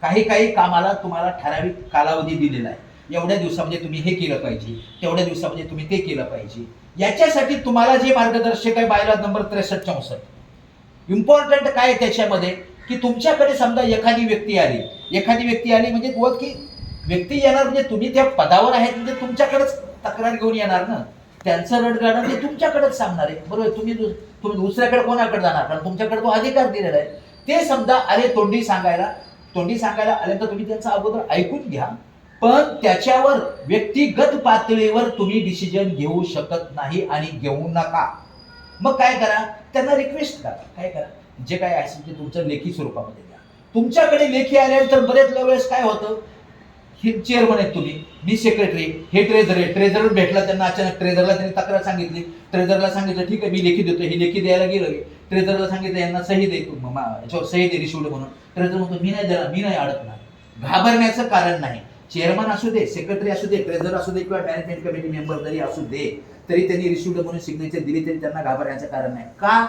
काही कामाला तुम्हाला ठराविक कालावधी दिलेला आहे, एवढ्या दिवसामध्ये तुम्ही हे केलं पाहिजे, तेवढ्या दिवसामध्ये तुम्ही ते केलं पाहिजे. याच्यासाठी तुम्हाला जे मार्गदर्शक आहे बायलॉ नंबर 63-64. इम्पॉर्टंट काय त्याच्यामध्ये की तुमच्याकडे समजा एखादी व्यक्ती आली म्हणजे की व्यक्ती येणार म्हणजे तुम्ही त्या पदावर आहेत म्हणजे तुमच्याकडेच तक्रार घेऊन येणार ना. त्यांचं रडगाणं ते तुमच्याकडेच सांगणार आहे. बरोबर. तुम्ही दुसऱ्याकडे कोणाकडे जाणार? कारण तुमच्याकडे तो अधिकार दिलेला आहे. ते समजा अरे तोंडी सांगायला आले तर तुम्ही त्यांचं अगोदर ऐकून घ्या, पण त्याच्यावर व्यक्तिगत पातळीवर तुम्ही डिसिजन घेऊ शकत नाही आणि घेऊ नका. मग काय करा? त्यांना रिक्वेस्ट करा. काय करा? जे काय असेल ते तुमच्या लेखी स्वरूपामध्ये द्या. तुमच्याकडे लेखी आल्यानंतर बरेच वेळेस काय होतं, हे चेअरमन आहेत तुम्ही, मी सेक्रेटरी, हे ट्रेझर आहे, ट्रेझर भेटला त्यांना अचानक, ट्रेझरला त्यांनी तक्रार सांगितली, ट्रेझरला सांगितलं ठीक आहे मी लेखी देतो, ही लेखी द्यायला गेलं, ट्रेझरला सांगितलं यांना सही दे, याच्यावर सही दे रिसिव्ड म्हणून. ट्रेझर म्हणतो मी नाही देणार, मी नाही अडकणार. घाबरण्याचं कारण नाही. चेअरमन असू दे, सेक्रेटरी असू दे, ट्रेझर असू दे किंवा मॅनेजमेंट कमिटी मेंबर जरी असू दे, तरी त्यांनी रिसिव्ड म्हणून सिग्नेचर दिली तरी त्यांना घाबरण्याचं कारण नाही. का?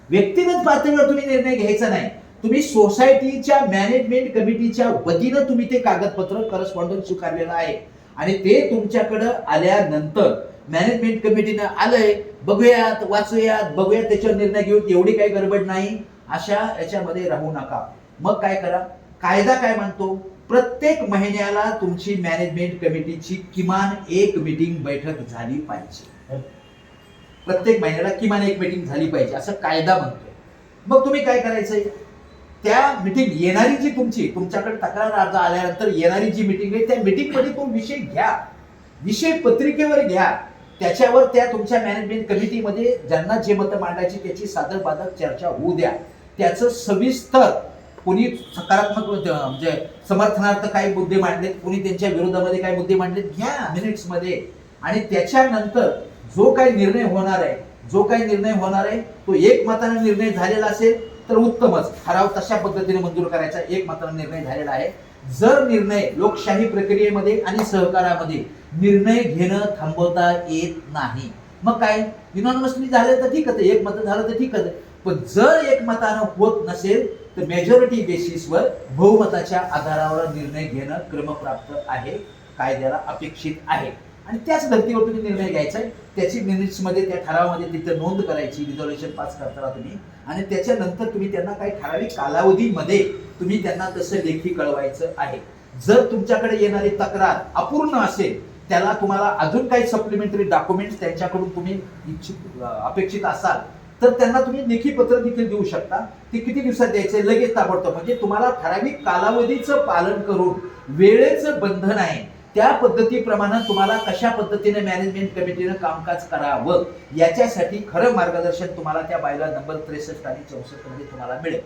व्यक्तिगत पातळीवर तुम्ही निर्णय घ्यायचा नाही. तुम्ही सोसायटीच्या मॅनेजमेंट कमिटीच्या वतीनं तुम्ही ते कागदपत्र करस्पॉन्डन्स स्वीकारलेलं आहे आणि ते तुमच्याकडं आल्यानंतर मॅनेजमेंट कमिटीनं आलंय, बघूयात, वाचूयात, त्याच्यावर निर्णय घेऊन, एवढी काही गडबड नाही. अशा याच्यामध्ये राहू नका. मग काय करा, कायदा काय म्हणतो, प्रत्येक महिन्याला तुमची मॅनेजमेंट कमिटीची किमान एक मीटिंग बैठक झाली पाहिजे. प्रत्येक महिन्याला किमान एक मीटिंग झाली पाहिजे असं कायदा म्हणतोय. मग तुम्ही काय करायचंय, त्या मीटिंग येणारी जी तुमच्याकडे तक्रार अर्ज आल्यानंतर येणारी जी मीटिंग आहे त्या मीटिंग मध्ये तो विषय घ्या, विषय पत्रिकेवर घ्या, त्याच्यावर त्या तुमच्या मॅनेजमेंट कमिटीमध्ये ज्यांना जे मतं मांडायची त्याची सादर बादक चर्चा होऊ द्या. त्याचं सविस्तर, कोणी सकारात्मक म्हणजे समर्थनार्थ काही मुद्दे मांडलेत, कोणी त्यांच्या विरोधामध्ये काही मुद्दे मांडलेत, घ्या मिनिट्स मध्ये. आणि त्याच्यानंतर जो काही निर्णय होणार आहे तो एकमताने निर्णय झालेला असेल तर उत्तमच, ठराव तशा पद्धतीने मंजूर करायचा, एकमताने निर्णय झालेला आहे. जर निर्णय लोकशाही प्रक्रियेमध्ये आणि सहकारामध्ये निर्णय घेणं थांबवता येत नाही, मग काय युनॉनिमसली झालं तर ठीकच आहे, एकमत झालं तर ठीकच आहे. पण जर एकमतानं होत नसेल तर मेजॉरिटी बेसिसवर बहुमताच्या आधारावर निर्णय घेणं क्रमप्राप्त आहे, कायद्याला अपेक्षित आहे. आणि त्याच धर्तीवर तुम्ही निर्णय घ्यायचा आहे, त्याची मिनिट्स मध्ये त्या ठरावामध्ये तिथे नोंद करायची, रिझोल्युशन पास करताना तुम्ही. आणि त्याच्यानंतर तुम्ही त्यांना काही ठराविक कालावधीमध्ये तुम्ही त्यांना तसं लेखी कळवायचं आहे. जर तुमच्याकडे येणारी तक्रार अपूर्ण असेल, त्याला तुम्हाला अजून काही सप्लिमेंटरी डॉक्युमेंट्स त्यांच्याकडून तुम्ही अपेक्षित असाल तर त्यांना तुम्ही लेखी पत्र देखील देऊ शकता. ते किती दिवसात द्यायचे, लगेच ताबडतोब. म्हणजे तुम्हाला ठराविक कालावधीचं पालन करून, वेळेचं बंधन आहे त्या पद्धतीप्रमाणे तुम्हाला कशा पद्धतीने मॅनेजमेंट कमिटीनं कामकाज करावं याच्यासाठी खरं मार्गदर्शन तुम्हाला त्या बायला नंबर 63 आणि 64 मध्ये तुम्हाला मिळेल.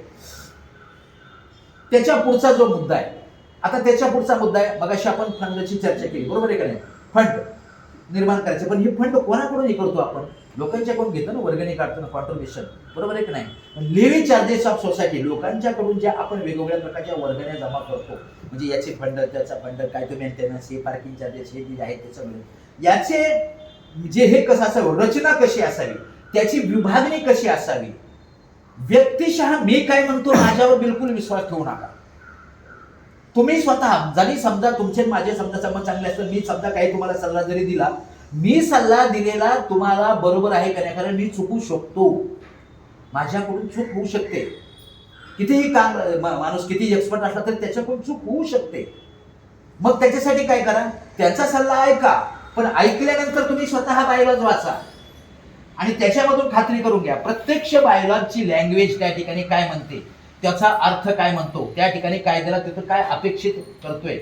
त्याच्या पुढचा जो मुद्दा आहे, आता त्याच्या पुढचा मुद्दा आहे, मगाशी आपण फंडची चर्चा केली, बरोबर आहे का नाही, फंड निर्माण करायचे. पण हे फंड कोणाकडून हे करतो आपण, लोकांच्याकडून घेतो ना, वर्गणी काढतो ना, कॉन्ट्रिब्युशन, बरोबर आहे की नाही. लिव्हिंग चार्जेस ऑफ सोसायटी, लोकांच्याकडून ज्या आपण वेगवेगळ्या प्रकारच्या वर्गण्या जमा करतो, म्हणजे याचे फंड, त्याचा फंड, काय तो मेंटेनन्स, हे पार्किंग चार्जेस, हे जे आहे ते सगळे, याचे जे हे कसं असावं, रचना कशी असावी, त्याची विभागणी कशी असावी. व्यक्तिशः मी काय म्हणतो माझ्यावर बिलकुल विश्वास ठेवू नका. तुम्ही स्वतः जरी समजा तुमचे माझे समजा संबंध चांगले असतात, मी समजा काही तुम्हाला सल्ला जरी दिला, मी सल्ला दिलेला तुम्हाला बरोबर आहे का नाही, कारण मी चुकू शकतो, माझ्याकडून चूक होऊ शकते. कितीही काम माणूस किती एक्सपर्ट असला तरी त्याच्याकडून चूक होऊ शकते. मग त्याच्यासाठी काय करा, त्याचा सल्ला ऐका, पण ऐकल्यानंतर तुम्ही स्वतः बायलॉज वाचा आणि त्याच्यामधून खात्री करून घ्या. प्रत्यक्ष बायलॉजची लँग्वेज त्या ठिकाणी काय म्हणते, त्याचा अर्थ काय म्हणतो, त्या ठिकाणी कायद्याला तिथं काय अपेक्षित करतोय,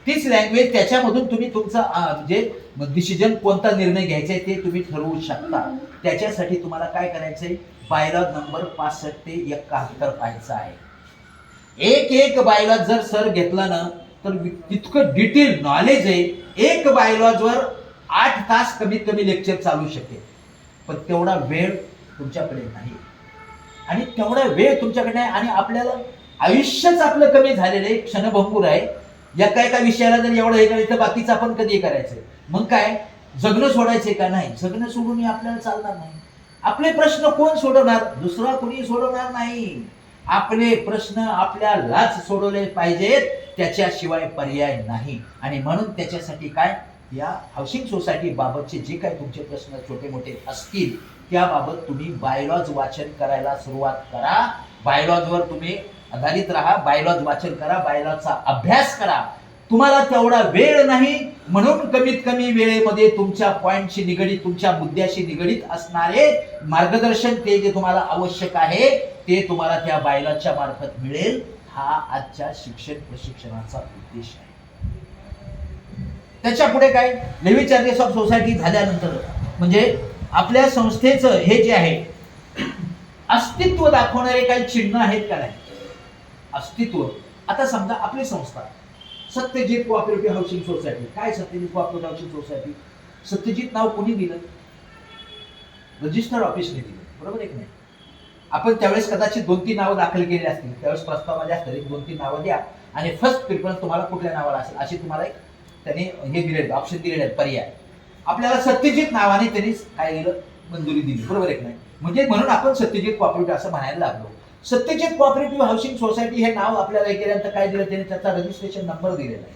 तीच लँग्वेज त्याच्यामधून तुम्ही तुमचा जे डिसिजन, कोणता निर्णय घ्यायचा आहे ते तुम्ही ठरवू शकता. त्याच्यासाठी तुम्हाला काय करायचंय, बायलॉज नंबर 65 ते 71 पाहायचा आहे. एक बायलॉज जर सर घेतला ना तर तितकं डिटेल नॉलेज आहे. एक बायलॉजवर 8 तास कमीत कमी लेक्चर चालू शकेल, पण तेवढा वेळ तुमच्याकडे नाही. आणि तेवढा वेळ तुमच्याकडे नाही, आणि आपल्याला आयुष्यच आपलं कमी झालेलं आहे, क्षणभंगूर आहे. एका विषयाला जर एवढं हे करायचं, बाकीचं आपण कधी करायचं. मग काय, जगणं सोडायचंय का नाही, जगणं सोडून आपल्याला चालणार नाही. आपले प्रश्न कोण सोडवणार, दुसरा कोणी सोडवणार नाही. आपले प्रश्न आपल्यालाच सोडवले पाहिजेत, त्याच्याशिवाय पर्याय नाही. आणि म्हणून त्याच्यासाठी काय, या हाऊसिंग सोसायटी बाबतचे जे काही तुमचे प्रश्न छोटे मोठे असतील त्याबाबत तुम्ही बायलॉज वाचन करायला सुरुवात करा. बायलॉजवर तुम्ही आधारित राहा, बायलॉज वाचन करा, बायलॉजचा अभ्यास करा. तुम्हाला तेवढा वेळ नाही, म्हणून कमीत कमी वेळेमध्ये तुमच्या पॉइंटशी निगडीत, तुमच्या मुद्द्याशी निगडीत असणारे मार्गदर्शन ते जे तुम्हाला आवश्यक आहे ते तुम्हाला त्या बायलॉजच्या मार्फत मिळेल. हा आजच्या शिक्षण प्रशिक्षणाचा उद्देश आहे. त्याच्या पुढे काय, लिव्हिंग चार्जेस ऑफ सोसायटी झाल्यानंतर म्हणजे आपल्या संस्थेचं हे जे आहे अस्तित्व दाखवणारे काही चिन्ह आहेत का नाही, अस्तित्व. आता समजा आपली संस्था सत्यजित कोऑपरेटिव्ह हाऊसिंग सोसायटी. काय Satyajit cooperative housing society, Satyajit नाव कोणी दिलं, रजिस्टर ऑफिसने दिलं, बरोबर आहे की नाही. आपण त्यावेळेस कदाचित 2-3 नावं दाखल केली असतील, त्यावेळेस प्रस्तावामध्ये असतील 1-2-3 नावं द्या आणि फर्स्ट प्रिफरन्स तुम्हाला कुठल्या नावाला असेल अशी तुम्हाला एक त्यांनी हे दिलेलं ऑप्शन दिलेलं आहे, पर्याय. आपल्याला सत्यजित नावाने त्यांनी काय दिलं, मंजुरी दिली, बरोबर आहे की नाही. म्हणजे म्हणून आपण सत्यजित कोऑपरेटिव्ह असं म्हणायला लागलो. सत्यजित कोऑपरेटिव्ह हाऊसिंग सोसायटी हे नाव आपल्याला हे केल्यानंतर काय दिलं, त्यांनी त्याचा रजिस्ट्रेशन नंबर दिलेला आहे,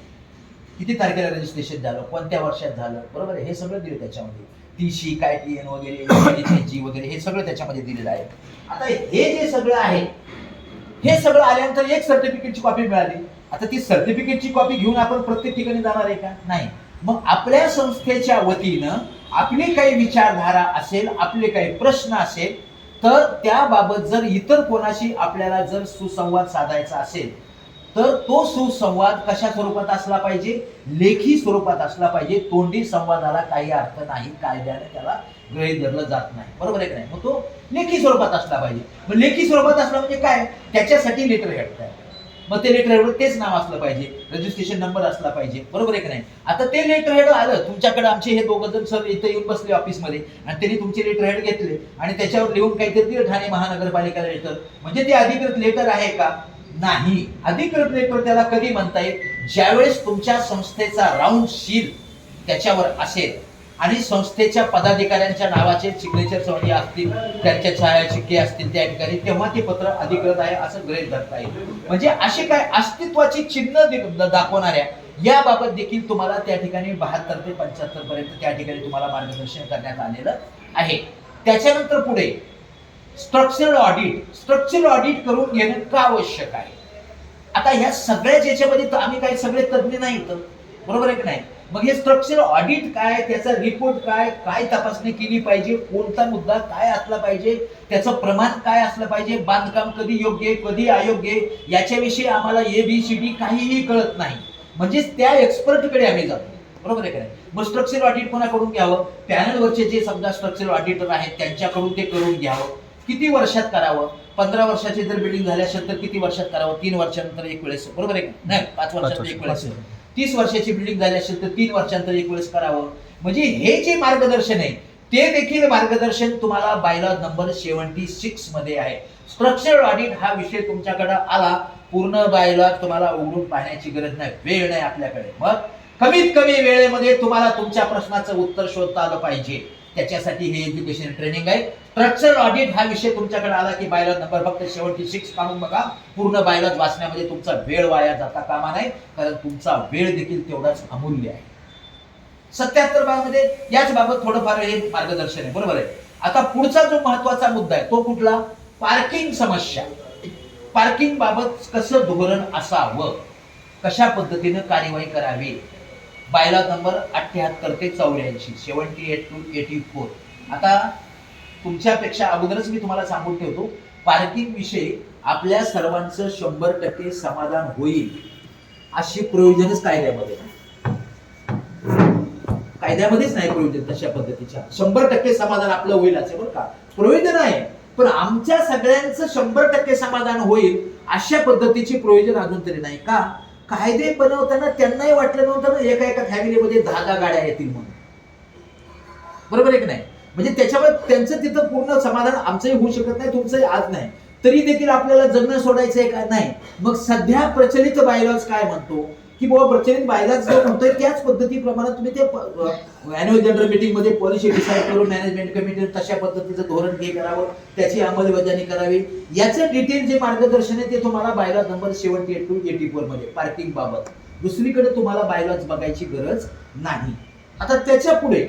किती तारखेला रजिस्ट्रेशन झालं, कोणत्या वर्षात झालं, बरोबर आहे, हे सगळं दिलं त्याच्यामध्ये. TC काय TN वगैरे, जी वगैरे हे सगळं त्याच्यामध्ये दिलेलं आहे. आता हे जे सगळं आहे हे सगळं आल्यानंतर एक सर्टिफिकेटची कॉपी मिळाली. आता ती सर्टिफिकेटची कॉपी घेऊन आपण प्रत्येक ठिकाणी जाणार आहे का? नाही. मग आपल्या संस्थेच्या वतीनं आपली काही विचारधारा असेल, आपले काही प्रश्न असेल, तर त्याबाबत जर इतर कोणाशी आपल्याला जर सुसंवाद साधायचा असेल तर तो सुसंवाद कशा स्वरूपात असला पाहिजे? लेखी स्वरूपात असला पाहिजे. तोंडी संवादाला काही अर्थ नाही, कायद्याने त्याला गृहीत धरलं जात नाही. बरोबर आहे की नाही? मग तो लेखी स्वरूपात असला पाहिजे. मग लेखी स्वरूपात असला म्हणजे काय? त्याच्यासाठी लेटर हेड तयार. मग ते लेटर हेडवर तेच नाव असलं पाहिजे, रजिस्ट्रेशन नंबर असला पाहिजे. बरोबर आहे की नाही? आता ते लेटर हेड आलं तुमच्याकडे, आमचे हे दोघं जण सर इथं येऊन बसले ऑफिसमध्ये आणि त्यांनी तुमचे लेटर हेड घेतले आणि त्याच्यावर लिहून काहीतरी दिलं, ठाणे महानगरपालिका लेटर, म्हणजे ते अधिकृत लेटर आहे का? नाही. अधिकृत लेटर त्याला कधी म्हणता येईल? ज्यावेळेस तुमच्या संस्थेचा राऊंड शील त्याच्यावर असेल आणि संस्थेच्या पदाधिकाऱ्यांच्या नावाचे सिग्नेचर सवणी असतील, त्यांच्या छायाचिन्हे असतील त्या ठिकाणी, तेव्हा ते पत्र अधिकृत आहे असं गृहीत धरता येईल. म्हणजे असे काय अस्तित्वाची चिन्ह दाखवणाऱ्या याबाबत देखील तुम्हाला त्या ठिकाणी 72 ते 75 पर्यंत त्या ठिकाणी तुम्हाला मार्गदर्शन करण्यात आलेलं आहे. त्याच्यानंतर पुढे स्ट्रक्चरल ऑडिट करून घेणं का आवश्यक आहे? आता ह्या सगळ्याच याच्यामध्ये आम्ही काही सगळे तज्ञ नाहीत. बरोबर आहे की नाही? मग हे स्ट्रक्चरल ऑडिट काय, त्याचा रिपोर्ट काय, काय तपासणी केली पाहिजे, कोणता मुद्दा काय असला पाहिजे, त्याचं प्रमाण काय असलं पाहिजे, बांधकाम कधी योग्य आहे, कधी अयोग्य आहे, याच्याविषयी आम्हाला ABCD काहीही कळत नाही. म्हणजेच त्या एक्सपर्टकडे आम्ही जातो. बरोबर आहे की नाही? मग स्ट्रक्चरल ऑडिट कोणाकडून घ्यावं? पॅनलवरचे जे समजा स्ट्रक्चरल ऑडिटर आहेत त्यांच्याकडून ते करून घ्यावं. किती वर्षात करावं? 15 वर्षाची जर बिल्डिंग झाली असेल तर किती वर्षात करावं? 3 वर्षानंतर एक वेळेस. बरोबर आहे? नाही, 5 वर्षात एक वेळेस. 30 वर्षाची बिल्डिंग झाली असेल तर 3 वर्षांतर एक वेळेस करावं. म्हणजे हे जे मार्गदर्शन आहे ते देखील मार्गदर्शन तुम्हाला बायलॉ नंबर 76 मध्ये आहे. स्ट्रक्चरल ऑडिट हा विषय तुमच्याकडे आला, पूर्ण बायलॉ तुम्हाला उघडून पाहण्याची गरज नाही, वेळ नाही आपल्याकडे. मग कमीत कमी वेळेमध्ये तुम्हाला तुमच्या प्रश्नाचं उत्तर शोधता आलं पाहिजे. त्याच्यासाठी हे एज्युकेशन ट्रेनिंग आहे. स्ट्रक्चरल ऑडिट हा विषय तुमच्याकडे आला की बायलॉ नंबर फक्त 76 काढून बघा. पूर्ण बायलॉ वाचण्यामध्ये तुमचा वेळ वाया जाता कामा नाही, कारण तुमचा वेळ देखील तेवढाच अमूल्य आहे. 77 मध्ये याच बाबत थोडंफार हे मार्गदर्शन आहे. बरोबर आहे? आता पुढचा जो महत्वाचा मुद्दा आहे तो कुठला? पार्किंग समस्या. पार्किंग बाबत कसं धोरण असावं, कशा पद्धतीने कार्यवाही करावी. बायलॉ नंबर 78 ते 84, 78 to 84. आता तुमच्यापेक्षा अगोदरच मी तुम्हाला सांगून ठेवतो, पार्किंग विषयी आपल्या सर्वांचं 100% समाधान होईल अशी प्रोव्हिजनच कायद्यामध्येच नाही प्रोव्हिजन तशा पद्धतीच्या. 100% समाधान आपलं होईल असे बरं का प्रोव्हिजन आहे, पण आमच्या सगळ्यांचं 100% समाधान होईल अशा पद्धतीची प्रोव्हिजन अजून तरी नाही. का? कायदे बनवताना त्यांनाही वाटलं नव्हतं ना एका फॅमिलीमध्ये 10 गाड्या येतील म्हणून. बरोबर आहे की नाही? म्हणजे त्याच्यावर त्यांचं तिथं पूर्ण समाधान आमचंही होऊ शकत नाही, तुमचंही आज नाही, तरी देखील आपल्याला जगणं सोडायचंय का? नाही. मग सध्या प्रचलित बायलॉज काय म्हणतो की बाबा प्रचलित बायलॉज जो म्हणतोय त्याच पद्धतीप्रमाणे तुम्ही ते अॅन्युअल जनरल मीटिंग मध्ये पॉलिसी डिसाईड करून मॅनेजमेंट कमिटी तशा पद्धतीचं धोरण हे करावं, त्याची अंमलबजावणी करावी. याचं डिटेल जे मार्गदर्शन आहे ते तुम्हाला बायलॉ नंबर 78 to 84 मध्ये पार्किंग बाबत. दुसरीकडे तुम्हाला बायलॉज बघायची गरज नाही. आता त्याच्या पुढे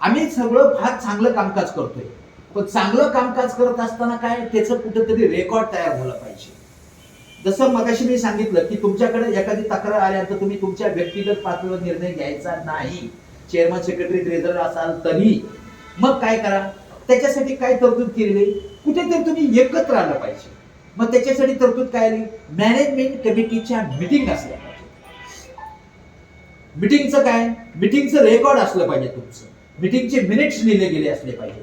आम्ही सगळं फार चांगलं कामकाज करतोय, पण चांगलं कामकाज करत असताना काय त्याचं कुठेतरी रेकॉर्ड तयार झालं पाहिजे. जसं मगाशी मी सांगितलं की तुमच्याकडे एखादी तक्रार आल्यानंतर तुम्ही तुमच्या व्यक्तिगत पातळीवर निर्णय घ्यायचा नाही. चेअरमन, सेक्रेटरी, ट्रेझरर असाल तरी मग काय करा, त्याच्यासाठी काय तरतूद केलेली, कुठेतरी तुम्ही एकत्र आलं पाहिजे. मग त्याच्यासाठी तरतूद काय आली? मॅनेजमेंट कमिटीच्या मीटिंग असल्या पाहिजे. मीटिंगचं काय? मीटिंगचं रेकॉर्ड असलं पाहिजे तुमचं. मीटिंगचे मिनिट्स लिहिले गेले असले पाहिजे,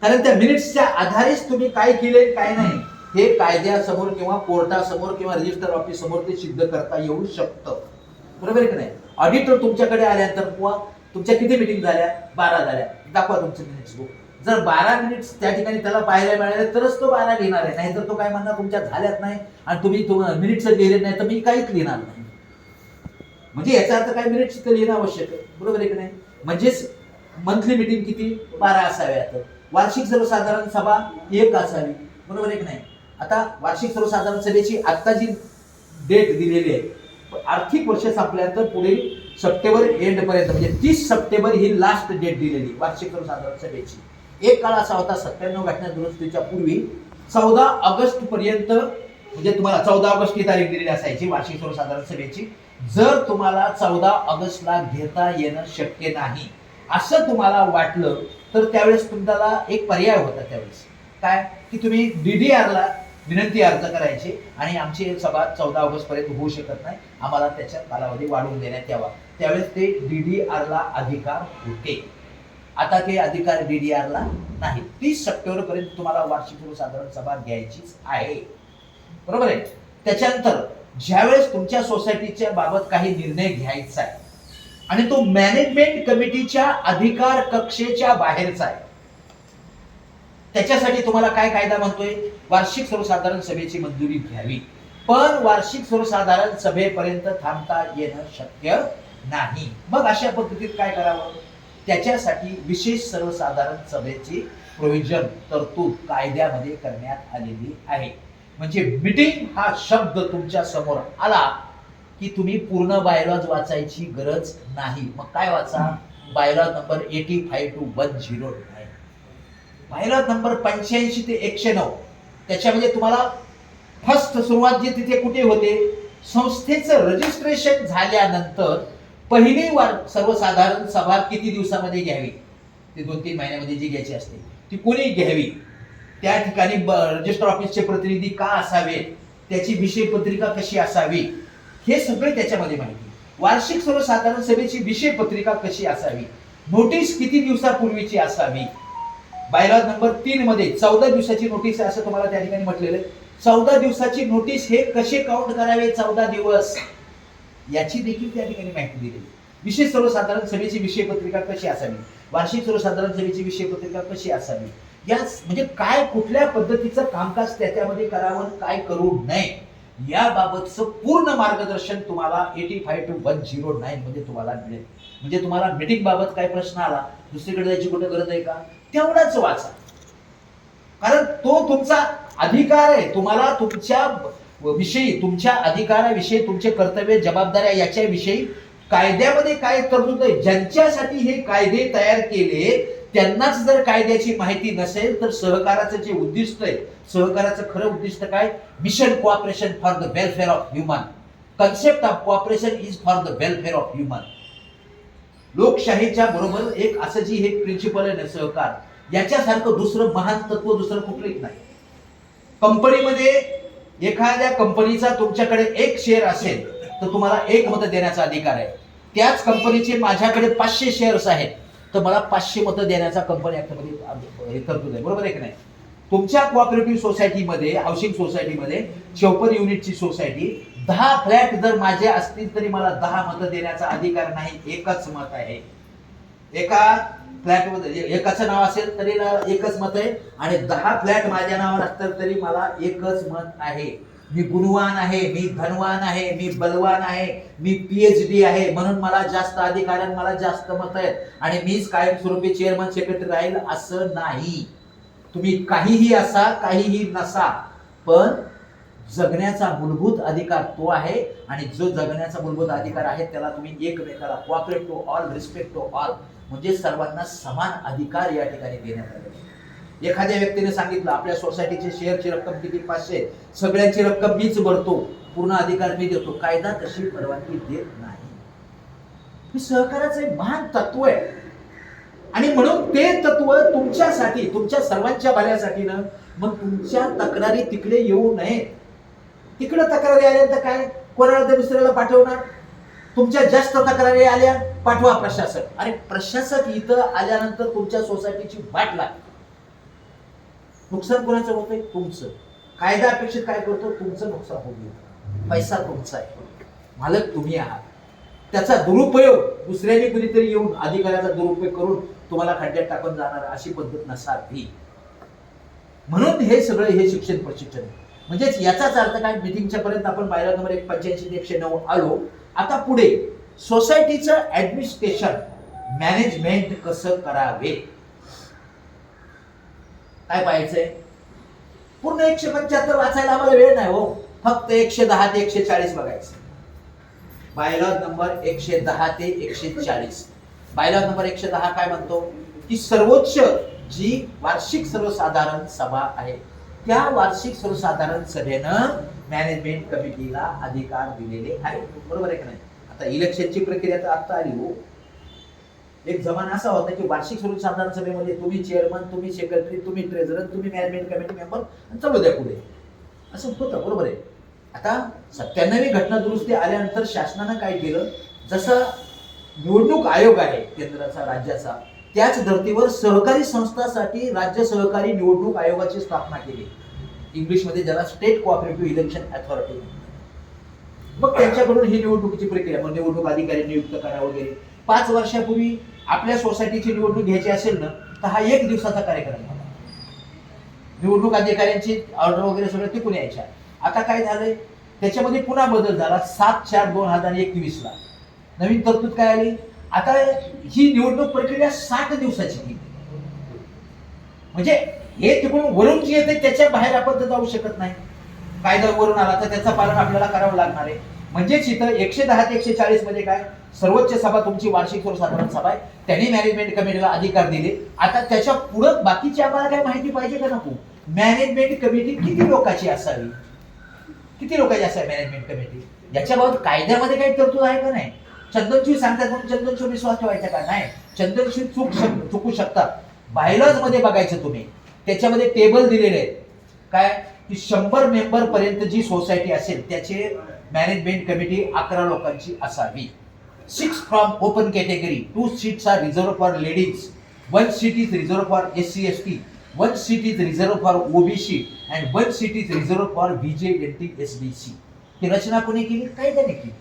कारण त्या मिनिट्सच्या आधारेच तुम्ही काय केले काय नाही हे कायद्यासमोर किंवा कोर्टासमोर किंवा रजिस्टर ऑफिस समोर ते सिद्ध करता येऊ शकतं. बरोबर आहे की नाही? ऑडिटर तुमच्याकडे आल्यानंतर किंवा तुमच्या किती मीटिंग झाल्या? 12 झाल्या, दाखवा तुमचं मिनिट्स बुक. जर 12 मिनिट्स त्या ठिकाणी त्याला पाहायला मिळाले तरच तो 12 लिहिणार आहे, नाहीतर तो काय म्हणणार तुमच्या झाल्यात नाही आणि तुम्ही मिनिट्स लिहिले नाही तर मी काहीच लिहिणार नाही. म्हणजे याचा अर्थ काय? मिनिट्स तर लिहिणं आवश्यक आहे. बरोबर आहे की नाही? म्हणजेच मंथली मीटिंग किती? 12 असाव्यात. वार्षिक सर्वसाधारण सभा 1 असावी. बरोबर आहे की नाही? आता वार्षिक सर्वसाधारण सभेची आता जी डेट दिलेली आहे, आर्थिक वर्ष संपल्यानंतर पुढे सप्टेंबर एंड पर्यंत म्हणजे 30 सप्टेंबर ही लास्ट डेट दिलेली वार्षिक सर्वसाधारण सभेची. एक काळ असा होता 97 घटना दुरुस्तीच्या पूर्वी 14 ऑगस्ट पर्यंत म्हणजे तुम्हाला 14 ऑगस्ट ही तारीख दिलेली असायची वार्षिक सर्वसाधारण सभेची. जर तुम्हाला 14 ऑगस्टला घेता येणं शक्य नाही असं तुम्हाला वाटलं तर त्यावेळेस तुम्हाला एक पर्याय होता त्यावेळेस काय की तुम्ही DDRला विनंती अर्ज करायचे आणि आमची सभा 14 ऑगस्ट पर्यंत होऊ शकत नाही, आम्हाला त्याचा कालावधी वाढवून देण्यात यावा. त्यावेळेस ते DDRला अधिकार होते. आता ते अधिकार DDRला नाही. 30 सप्टेंबर पर्यंत तुम्हाला वार्षिक सर्वसाधारण सभा घ्यायचीच आहे, बरोबर आहे. त्याच्यानंतर ज्यावेळेस तुमच्या सोसायटीच्या बाबत काही निर्णय घ्यायचा आहे आणि तो मॅनेजमेंट कमिटीच्या अधिकार कक्षेच्या बाहेरचा आहे, त्याच्यासाठी तुम्हाला काय कायदा म्हणतोय, वार्षिक सर्वसाधारण सभेची मंजुरी घ्यावी. पण वार्षिक सर्वसाधारण सभेपर्यंत थांबता येणं शक्य नाही. मग अशा पद्धतीत काय करावं, त्याच्यासाठी विशेष सर्वसाधारण सभेची प्रोव्हिजन तरतूद कायद्यामध्ये करण्यात आलेली आहे. म्हणजे मीटिंग हा शब्द तुमच्या समोर आला की तुम्ही पूर्ण बायलॉज वाचायची गरज नाही. मग काय वाचा, bylaws number 85 to 109, bylaws number 85 ते 109. त्याच्यामध्ये तुम्हाला फर्स्ट सुरुवात जी तिथे कुठे होते, संस्थेचं रजिस्ट्रेशन झाल्यानंतर पहिली सर्वसाधारण सभा किती दिवसामध्ये घ्यावी, ते 2-3 महिन्यामध्ये जी घ्यायची असते ती कोणी घ्यावी, त्या ठिकाणी रजिस्टर ऑफिसचे प्रतिनिधी का असावे, त्याची विषय पत्रिका कशी असावी, हे सगळे त्याच्यामध्ये माहिती. वार्षिक सर्वसाधारण सभेची विषय पत्रिका कशी असावी, नोटीस किती दिवसापूर्वीची असावी. बायलॉज नंबर 3 मध्ये 14 दिवसाची नोटीस आहे असं तुम्हाला त्या ठिकाणी म्हटलेलं आहे. 14 दिवसाची नोटीस हे कसे काउंट करावे 14 दिवस, याची देखील त्या ठिकाणी माहिती दिलेली. विशेष सर्वसाधारण सभेची विषय पत्रिका कशी असावी, वार्षिक सर्वसाधारण सभेची विषय पत्रिका कशी असावी, या म्हणजे काय कुठल्या पद्धतीचं कामकाज त्याच्यामध्ये करावं, काय करू नये याबाबतचं पूर्ण मार्गदर्शन तुम्हाला 85 to 109 मध्ये तुम्हाला मिळेल. म्हणजे तुम्हाला मीटिंग बाबत काय प्रश्न आला, दुसरीकडे जायची कुठे गरज आहे का, तेवढाच वाचा, कारण तो तुमचा अधिकार आहे. तुम्हाला तुमच्या विषयी, तुमच्या अधिकाराविषयी, तुमचे कर्तव्य जबाबदाऱ्या याच्याविषयी कायद्यामध्ये काय तरतूद आहे. ज्यांच्यासाठी हे कायदे तयार केले त्यांनाच जर कायद्याची माहिती नसेल तर सहकाराचं जे उद्दिष्ट आहे, सहकाराचं खरं उद्दिष्ट काय, mission cooperation for the welfare of human, concept of cooperation is for the welfare of human. लोकशाहीच्या बरोबर एक असं जी हे प्रिन्सिपल आहे ना सहकार, याच्यासारखं दुसरं महान तत्व दुसरं कुठलंच नाही. कंपनीमध्ये एखाद्या कंपनीचा तुमच्याकडे 1 शेअर असेल तर तुम्हाला 1 मत देण्याचा अधिकार आहे. त्याच कंपनीचे माझ्याकडे 500 शेअर्स आहेत तर मला 500 मतं देण्याचा कंपनी ऍक्टमध्ये तरतूद आहे, बरोबर आहे की नाही. तुमच्या कोऑपरेटिव्ह सोसायटीमध्ये, हाऊसिंग सोसायटीमध्ये 54 युनिटची सोसायटी, 10 फ्लॅट जर माझे असतील तरी मला 10 मतं देण्याचा अधिकार नाही, एकच मत आहे. एका फ्लॅटमध्ये एकाचं नाव असेल तरी 1च मत आहे आणि 10 फ्लॅट माझ्या नावावर असतील तरी मला 1च मत आहे. मी गुणवान आहे, मी धनवान आहे, मी बलवान आहे, मी PhD आहे म्हणून मला जास्त अधिकार आहे, मला जास्त मत आहेत आणि मीच कायमस्वरूपी चेअरमन सेक्रेटरी राहील असं नाही. तुम्ही काहीही असा, काहीही नसा, पण जगण्याचा मूलभूत अधिकार तो आहे आणि जो जगण्याचा मूलभूत अधिकार आहे त्याला तुम्ही एकमेकाला cooperate to all, respect to all, म्हणजे सर्वांना समान अधिकार या ठिकाणी देण्यात आले. एखाद्या व्यक्तीने सांगितलं आपल्या सोसायटीचे शेअरची रक्कम किती 500, सगळ्यांची रक्कम मीच भरतो, पूर्ण अधिकार मी देतो, कायदा तशी परवानगी देत नाही. हे सहकाराचं महान तत्व आहे आणि म्हणून ते तत्व तुमच्यासाठी, तुमच्या सर्वांच्या भल्यासाठी ना, मग तुमच्या तक्रारी तिकडे येऊ नये. तिकडे तक्रारी आल्या तर काय, कोणाला तर दुसऱ्याला पाठवणार. तुमच्या जास्त तक्रारी आल्या, पाठवा प्रशासक. अरे प्रशासक इथं आल्यानंतर तुमच्या सोसायटीची वाट लागते. नुकसान कोणाचं होतंय, तुमचं. कायदा अपेक्षित काय करतो, तुमचं नुकसान होईल. पैसा तुमचा आहे, मालक तुम्ही आहात. त्याचा दुरुपयोग दुसऱ्याने कुणीतरी येऊन अधिकाराचा दुरुपयोग करून तुम्हाला खड्ड्यात टाकून जाणार अशी पद्धत नसावी. म्हणून हे सगळं हे शिक्षण प्रशिक्षण आहे. म्हणजेच याचाच अर्थ काय, मीटिंगच्या पर्यंत आपण बायलॉ नंबर 185 ते 109 आलो. आता पुढे सोसायटीचं ऍडमिनिस्ट्रेशन, मॅनेजमेंट कसं करावे काय पाहायचंय. पूर्ण 175 वाचायला आम्हाला वेळ नाही हो, फक्त 110 ते 140 बघायचं. बायलॉ नंबर 110 ते 140. बायलॉ नंबर 110 काय म्हणतो की सर्वोच्च जी वार्षिक सर्वसाधारण सभा आहे त्या वार्षिक सर्वसाधारण सभेनं मॅनेजमेंट कमिटीला अधिकार दिलेले आहे. बरोबर आहे का नाही? आता इलेक्शनची प्रक्रिया तर आता आली हो. एक जमाना असा होता की वार्षिक स्वरूप साधारण सभेमध्ये तुम्ही चेअरमन, तुम्ही सेक्रेटरी, तुम्ही ट्रेझरर, तुम्ही मॅनेजमेंट कमिटी मेंबर, चालू द्या पुढे, असं होतं. बरोबर आहे. आता 97वी घटना दुरुस्ती आल्यानंतर शासनानं काय केलं, जसं निवडणूक आयोग आहे केंद्राचा राज्याचा, त्याच धर्तीवर सहकारी संस्थांसाठी राज्य सहकारी निवडणूक आयोगाची स्थापना केली. इंग्लिशमध्ये ज्याला स्टेट कोऑपरेटिव्ह इलेक्शन अथॉरिटी. मग त्यांच्याकडून ही निवडणुकीची प्रक्रिया, मग निवडणूक अधिकारी नियुक्त करा वगैरे. 5 वर्षापूर्वी आपल्या सोसायटीची निवडणूक घ्यायची असेल ना, तर हा 1 दिवसाचा कार्यक्रम होता. निवडणूक अधिकाऱ्यांची ऑर्डर वगैरे सगळं तिकून यायच्या. आता काय झालंय, त्याच्यामध्ये पुन्हा बदल झाला 7/4/2021 ला. नवीन तरतूद काय आली, आता ही निवडणूक प्रक्रिया 60 दिवसाची केली. म्हणजे हे तिकडून वरून जे येते त्याच्या बाहेर आपण तर जाऊ शकत नाही. कायदा वरून आला तर त्याचं पालन आपल्याला करावं लागणार आहे. म्हणजेच इथं 110 ते 140 मध्ये काय, सर्वोच्च सभा तुमची वार्षिक सर्वसाधारण सभा आहे, त्यांनी मॅनेजमेंट कमिटीला अधिकार दिले. आता त्याच्या पुढे बाकीची आम्हाला काय माहिती पाहिजे का नको? मॅनेजमेंट कमिटी किती लोकांची असावी, किती लोकांची असावी मॅनेजमेंट कमिटी, याच्याबाबत कायद्यामध्ये काही तरतूद आहे का नाही? चंदनशिव सांगतात म्हणून चंदनशिव विश्वास ठेवायचा का? नाही, चंदनशिव चुकू शकतात. बायलॉज मध्ये बघायचं तुम्ही, त्याच्यामध्ये टेबल दिलेले आहेत काय की 100 मेंबर पर्यंत जी सोसायटी असेल त्याचे मॅनेजमेंट कमिटी 11 लोकांची असावी. 6 from open category, 2 seats are reserve for ladies, 1 seat is reserve for SC/ST, 1 seat is reserve for OBC and 1 seat is reserve for VJ/SBC. ही रचना कोणी केली? कायद्याने केली.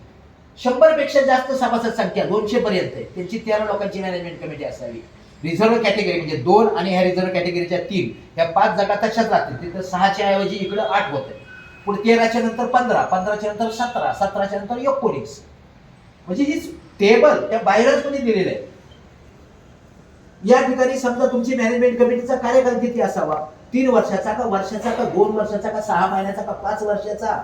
100 पेक्षा जास्त सभासद संख्या 200 पर्यंत आहे, त्यांची 13 लोकांची मॅनेजमेंट कमिटी असावी. रिझर्व कॅटेगरी म्हणजे 2 आणि ह्या रिझर्व कॅटेगरीच्या 3, ह्या 5 जागा तशाच राहतील. तिथं 6च्या ऐवजी इकडे 8 होते. पुढे 13च्या नंतर 15, 15च्या नंतर 17, 17च्या नंतर 19. म्हणजे ही टेबल त्या बाहेरच मध्ये दिलेलं आहे. या ठिकाणी समजा तुमची मॅनेजमेंट कमिटीचा कार्यकाल किती असावा, 3 वर्षाचा का वर्षाचा का 2 वर्षाचा का 6 महिन्याचा का 5 वर्षाचा.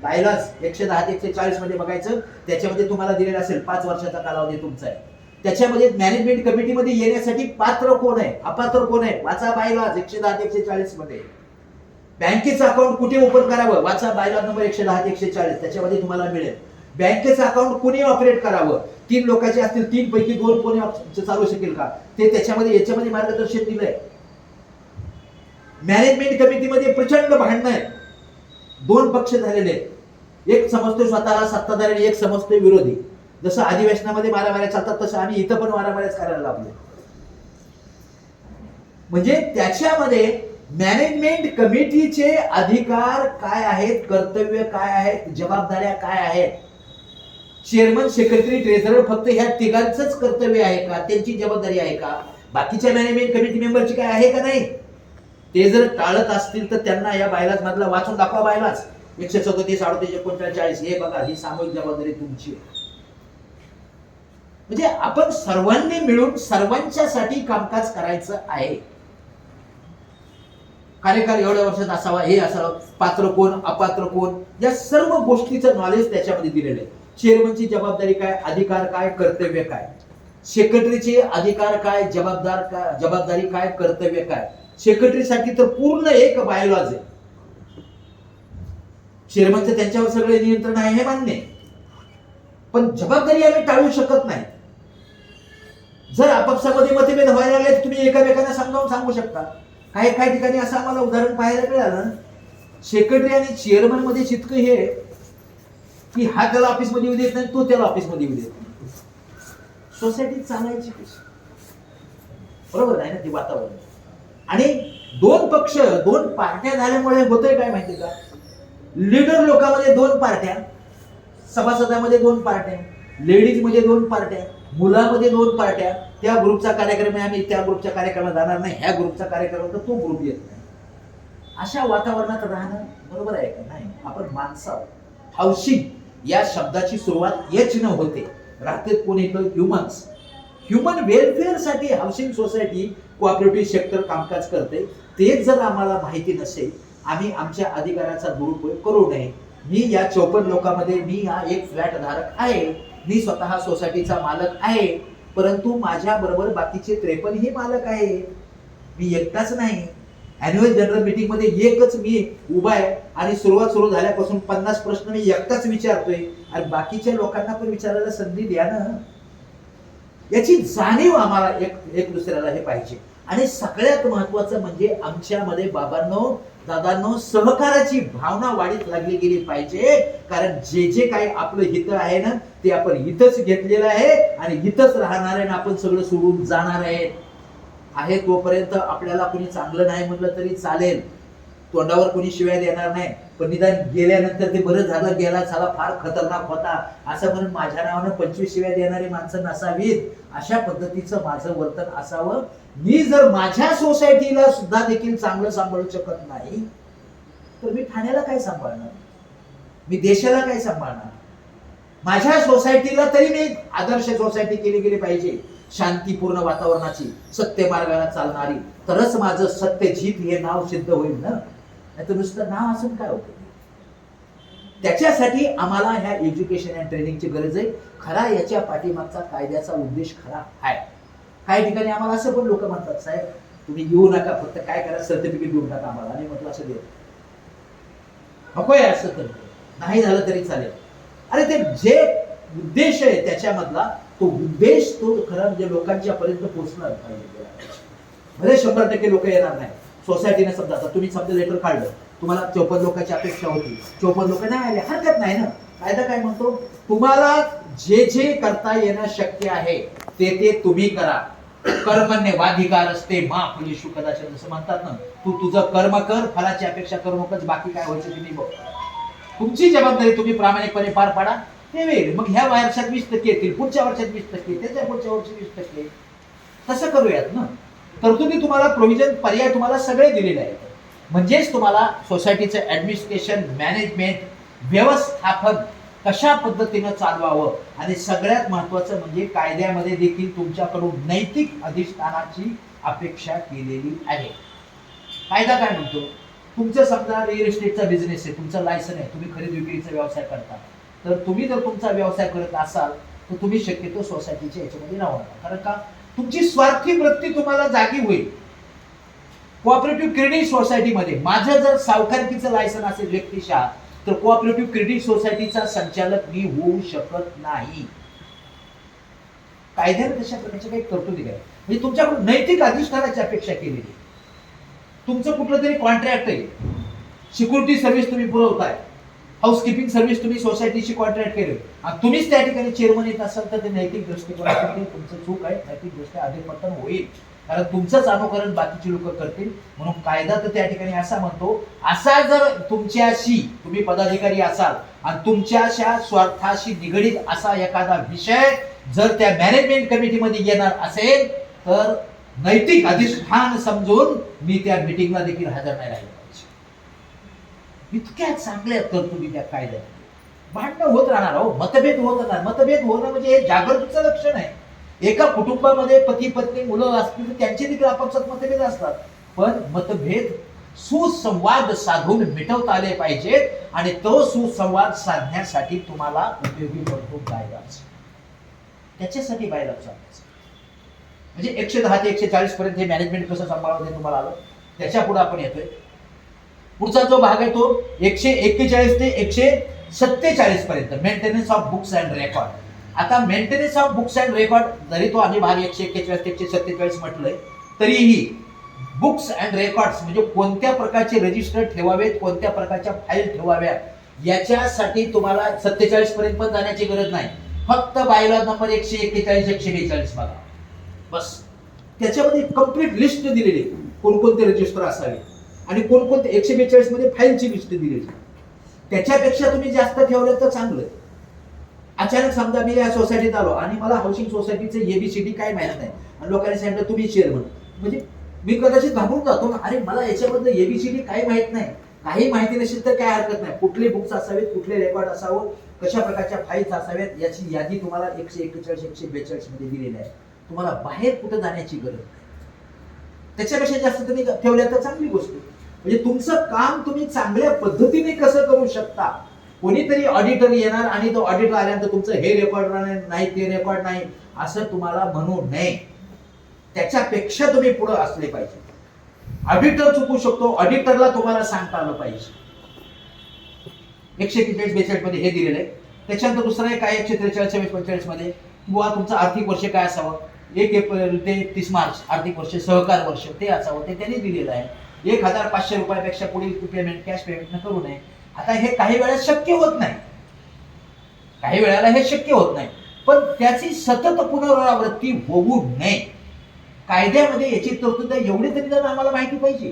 बायलॉज 110 ते 140 मध्ये बघायचं, त्याच्यामध्ये तुम्हाला दिलेला असेल 5 वर्षाचा कालावधी तुमचा आहे. त्याच्यामध्ये मॅनेजमेंट कमिटीमध्ये येण्यासाठी पात्र कोण आहे, अपात्र कोण आहे, वाचा बायलॉज 110 ते 140 मध्ये. बँकेचं अकाउंट कुठे ओपन करावं, वाचा बायलॉज नंबर 110 ते 140, त्याच्यामध्ये तुम्हाला मिळेल. बँकेचं अकाउंट कोणी ऑपरेट करावं, 3 लोकांचे असतील, 3 पैकी 2 कोणी चालू शकेल का, ते त्याच्यामध्ये याच्यामध्ये मार्गदर्शन दिलंय. मॅनेजमेंट कमिटीमध्ये प्रचंड भांडणं आहेत, 2 पक्ष झालेले आहेत. एक समजतोय स्वतःला सत्ताधारी आणि एक समजतोय विरोधी. जसं अधिवेशनामध्ये मारामाऱ्या चालतात तसं आम्ही इथं पण मारामाऱ्याच करायला लागलो. म्हणजे त्याच्यामध्ये मॅनेजमेंट कमिटीचे अधिकार काय आहेत, कर्तव्य काय आहेत, जबाबदाऱ्या काय आहेत. चेअरमन, सेक्रेटरी, ट्रेझरर फक्त ह्या तिघांचंच कर्तव्य आहे का, त्यांची जबाबदारी आहे का, बाकीच्या मॅनेजमेंट कमिटी मेंबरची काय आहे का नाही? ते जर टाळत असतील तर त्यांना या बायलाज मधला वाचून दाखवा. बायलाज 137, 38, 39, हे बघा, ही सामूहिक जबाबदारी तुमची आहे. म्हणजे आपण सर्वांनी मिळून सर्वांच्यासाठी कामकाज करायचं आहे. कार्यकाल एवढ्या वर्षात असावा, हे असावं, पात्र कोण, अपात्र कोण, या सर्व गोष्टीचं नॉलेज त्याच्यामध्ये दिलेलं आहे. चेअरमनची जबाबदारी काय, अधिकार काय, कर्तव्य काय. सेक्रेटरीचे अधिकार काय, जबाबदारी काय, कर्तव्य काय. सेक्रेटरीसाठी तर पूर्ण एक बायलॉज आहे. चेअरमनचं त्यांच्यावर सगळे नियंत्रण आहे हे मान्य आहे, पण जबाबदारी आम्ही टाळू शकत नाही. जर आपापसामध्ये मतभेद व्हायला लागले तुम्ही एकामेकांना समजावून सांगू शकता. काही काही ठिकाणी असं आम्हाला उदाहरण पाहायला मिळालं, सेक्रेटरी आणि चेअरमन मध्ये इतकं हे की हा त्याला ऑफिसमध्ये येऊ देत नाही, तो त्याला ऑफिसमध्ये येऊ देत नाही. सोसायटी चालायची कशी? बरोबर आहे ना ते वातावरण. आणि 2 पक्ष, 2 पार्ट्या झाल्यामुळे होतंय काय माहिती का, लीडर लोकांमध्ये 2 पार्ट्या, सभासदामध्ये 2 पार्ट्या, लेडीज मध्ये 2 पार्ट्या, मुलामध्ये 2 पार्ट्या. त्या ग्रुपचा कार्यक्रम आहे, आम्ही त्या ग्रुपच्या कार्यक्रमात जाणार नाही, ह्या ग्रुपचा कार्यक्रम तर तो ग्रुप येत नाही. अशा वातावरणात राहणं बरोबर आहे का? नाही. आपण माणसं, हाऊसिंग या शब्दाची सुरुवात एच न होते, राहते कोण येतं, ह्युमन्स. ह्युमन वेलफेअर साठी हाऊसिंग सोसायटी कोऑपरेटिव्ह सेक्टर कामकाज करते. तेच जर आम्हाला माहिती नसेल, आम्ही आमच्या अधिकाराचा दुरुपयोग करू नये. मी या 54 लोकांमध्ये मी हा एक फ्लॅट धारक आहे, मी स्वतः सोसायटीचा मालक आहे, परंतु माझ्या बरोबर बाकीचे 53 ही मालक आहे, मी एकटाच नाही. अॅन्युअल जनरल मीटिंग मध्ये एकच मी उभा आहे आणि सुरुवात सुरू झाल्यापासून 50 प्रश्न मी एकटाच विचारतोय आणि बाकीच्या लोकांना पण विचारायला संधी द्या ना. याची जाणीव आम्हाला एक दुसऱ्याला हे पाहिजे. आणि सगळ्यात महत्वाचं म्हणजे आमच्यामध्ये बाबांनो दादांनो सहकाराची भावना वाढीत लागली गेली पाहिजे. कारण जे जे काही आपलं हित आहे ना ते आपण इथंच घेतलेलं आहे आणि इथंच राहणार आहे. आपण सगळं सोडून जाणार आहे तोपर्यंत आपल्याला कोणी चांगलं नाही म्हटलं तरी चालेल, तोंडावर कोणी शिव्या देणार नाही, पण निदान गेल्यानंतर ते बरं झालं, गेला झाला फार खतरनाक होता असं म्हणून माझ्या नावानं 25 शिव्या देणारी माणसं नसावीत. अशा पद्धतीचं माझं वर्तन असावं. मी जर माझ्या सोसायटीला सुद्धा देखील चांगलं सांभाळू शकत नाही तर मी ठाण्याला काय सांभाळणार, मी देशाला काय सांभाळणार. माझ्या सोसायटीला तरी मी आदर्श सोसायटी केली गेली पाहिजे, शांतीपूर्ण वातावरणाची, सत्य मार्गाला चालणारी, तरच माझं सत्यजित हे नाव सिद्ध होईल ना. नाही तर नुसतं नाव असून काय होतं. त्याच्यासाठी आम्हाला ह्या एज्युकेशन अँड ट्रेनिंगची गरज आहे. खरा याच्या पाठीमागचा कायद्याचा उद्देश खरा आहे. काही ठिकाणी आम्हाला असं पण लोक म्हणतात, साहेब तुम्ही येऊ नका, फक्त काय करा सर्टिफिकेट देऊन टाका आम्हाला. आणि म्हटलं असं देऊ नकोय, असं तर नाही झालं तरी चालेल. अरे ते जे उद्देश आहे त्याच्यामधला तो उद्देश तो खरा म्हणजे लोकांच्या पर्यंत पोहोचणार पाहिजे. भले 100% लोक येणार नाही. सोसायटीने समजा आता तुम्ही समजा लेटर काढलं, तुम्हाला 54 लोकांची अपेक्षा होती, 54 लोक नाही आले, हरकत नाही ना. कायदा काय म्हणतो, तुम्हाला जे जे करता येणं शक्य आहे ते तुम्ही करा. कर्मण्यवाधिकार असते मा फलेषु कदाचन, असं म्हणतात ना. तू तुझं कर्म कर, फलाची अपेक्षा करू नकोस, बाकी काय व्हायचं तुम्ही बघ. तुमची जबाबदारी तुम्ही प्रामाणिकपणे पार पाडा, ते वेळ. मग ह्या वर्षात 20% येतील, पुढच्या वर्षात 20%, त्याच्या पुढच्या वर्षी 20%, तसं करूयात ना. तरतुदी तुम्हाला प्रोव्हिजन पर्याय तुम्हाला सगळे दिलेले आहेत. म्हणजेच तुम्हाला सोसायटीचं ऍडमिनिस्ट्रेशन, मॅनेजमेंट, व्यवस्थापन कशा पद्धतीनं चालवावं आणि सगळ्यात महत्वाचं म्हणजे कायद्यामध्ये देखील तुमच्याकडून नैतिक अधिष्ठानाची अपेक्षा केलेली आहे. कायदा काय म्हणतो, तुमचं समजा रिअल इस्टेटचा बिझनेस आहे, तुमचं लायसन आहे, तुम्ही खरेदी विक्रीचा व्यवसाय करता, तर तुम्ही जर तुमचा व्यवसाय करत असाल तर तुम्ही शक्यतो सोसायटीच्या याच्यामध्ये राहू नका. कारण का, तुमची स्वार्थी वृत्ती तुम्हाला जागी होईल. कोऑपरेटिव्ह क्रेडिट सोसायटीमध्ये माझं जर सावकारकीचं लायसन असेल व्यक्तिशः, तर कोऑपरेटिव्ह क्रेडिट सोसायटीचा संचालक मी होऊ शकत नाही. कायद्याने तशा प्रकारच्या काही तरतुदी काय म्हणजे तुमच्याकडून नैतिक अधिष्ठानाची अपेक्षा केलेली. तुमचं कुठलं तरी कॉन्ट्रॅक्ट आहे, सिक्युरिटी सर्व्हिस तुम्ही पुरवताय, हाऊसकीपिंग सर्व्हिस तुम्ही सोसायटीशी कॉन्ट्रॅक्ट केले आणि तुम्हीच त्या ठिकाणी चेअरमन येत असाल तर ते नैतिक दृष्टिकोनातून तुमचं चूक आहे, नैतिक दृष्ट्या अधःपतन होईल. कारण तुमचंच अनुकरण बाकीची लोक करतील. म्हणून कायदा तर त्या ठिकाणी असा म्हणतो, असा जर तुमच्याशी तुम्ही पदाधिकारी असाल आणि तुमच्याशा स्वार्थाशी निगडीत असा एखादा विषय जर त्या मॅनेजमेंट कमिटीमध्ये येणार असेल तर नैतिक अधिष्ठान समजून मी त्या मीटिंगला देखील हजर नाही राहिलो पाहिजे. इतक्या चांगल्या तरतुदी त्या कायद्यात. भांडणं होत राहणार, हो मतभेद होत राहणार. मतभेद होणं म्हणजे हे जागृतीचं लक्षण आहे. एका कुटुंबामध्ये पती पत्नी मुलं असतील तर त्यांचे देखील आपापसात मतभेद असतात, पण मतभेद सुसंवाद साधून मिटवता आले पाहिजेत. आणि तो सुसंवाद साधण्यासाठी तुम्हाला उपयोगी पडतो कायदाच. त्याच्यासाठी बायला चालायचं. म्हणजे 110 ते 140 पर्यंत हे मॅनेजमेंट कसं सांभाळावं ते तुम्हाला आलं. त्याच्या पुढे आपण येतोय. पुढचा जो भाग आहे तो 141 ते 147 पर्यंत maintenance of books and record. आता maintenance of books and record जरी तो आम्ही भाग 141 ते 147 म्हटलंय, तरीही बुक्स अँड रेकॉर्ड्स म्हणजे कोणत्या प्रकारचे रजिस्टर ठेवावेत, कोणत्या प्रकारच्या फाईल ठेवाव्यात, याच्यासाठी तुम्हाला 47 पर्यंत पण जाण्याची गरज नाही. फक्त बायलॉ नंबर 141 142 बघा बस. त्याच्यामध्ये कंप्लीट लिस्ट दिलेली, कोणकोणते रजिस्टर असावे आणि कोणकोणते 142 मध्ये फाईलची लिस्ट दिलेली. त्याच्यापेक्षा तुम्ही जास्त ठेवलं तर चांगलं. अचानक समजा मी या सोसायटीत आलो आणि मला हाऊसिंग सोसायटीचे एबीसीडी काय माहित नाही आणि लोकांनी सांगितलं तुम्ही चेअरमन, म्हणजे मी कदाचित घाबरून जातो ना. अरे मला याच्याबद्दल एबीसीडी काही माहित नाही. काही माहिती नसेल तर काय हरकत नाही. कुठले बुक्स असावेत, कुठले रेकॉर्ड असावं, कशा प्रकारच्या फाईल्स असाव्यात, याची यादी तुम्हाला 141 142 मध्ये दिलेली आहे. तुम्हाला बाहेर कुठं जाण्याची गरज नाही. त्याच्यापेक्षा जास्त तुम्ही ठेवल्या तर चांगली गोष्ट. म्हणजे तुमचं काम तुम्ही चांगल्या पद्धतीने कसं करू शकता. कोणीतरी ऑडिटर येणार आणि तो ऑडिटर आल्यानंतर तुमचं हे रेकॉर्ड नाही, ते रेकॉर्ड नाही असं तुम्हाला म्हणू नये. त्याच्यापेक्षा तुम्ही पुढे असले पाहिजे. ऑडिटर चुकू शकतो, ऑडिटरला तुम्हाला सांगता आलं पाहिजे. 141-42 मध्ये हे दिलेलं आहे. त्याच्यानंतर दुसरं एक आहे 143-44 मध्ये किंवा तुमचं आर्थिक वर्ष काय असावं, 1 एप्रिल ते 30 मार्च आर्थिक वर्ष सहकार वर्ष ते असावं, ते त्यांनी दिलेलं आहे. 1,500 रुपयापेक्षा पुढील पेमेंट कॅश पेमेंट न करू नये. आता हे काही वेळा शक्य होत नाही, काही वेळेला हे शक्य होत नाही, पण त्याची सतत पुनरावृत्ती होऊ नये. कायद्यामध्ये याची तरतूद एवढी तरी तर आम्हाला माहिती पाहिजे.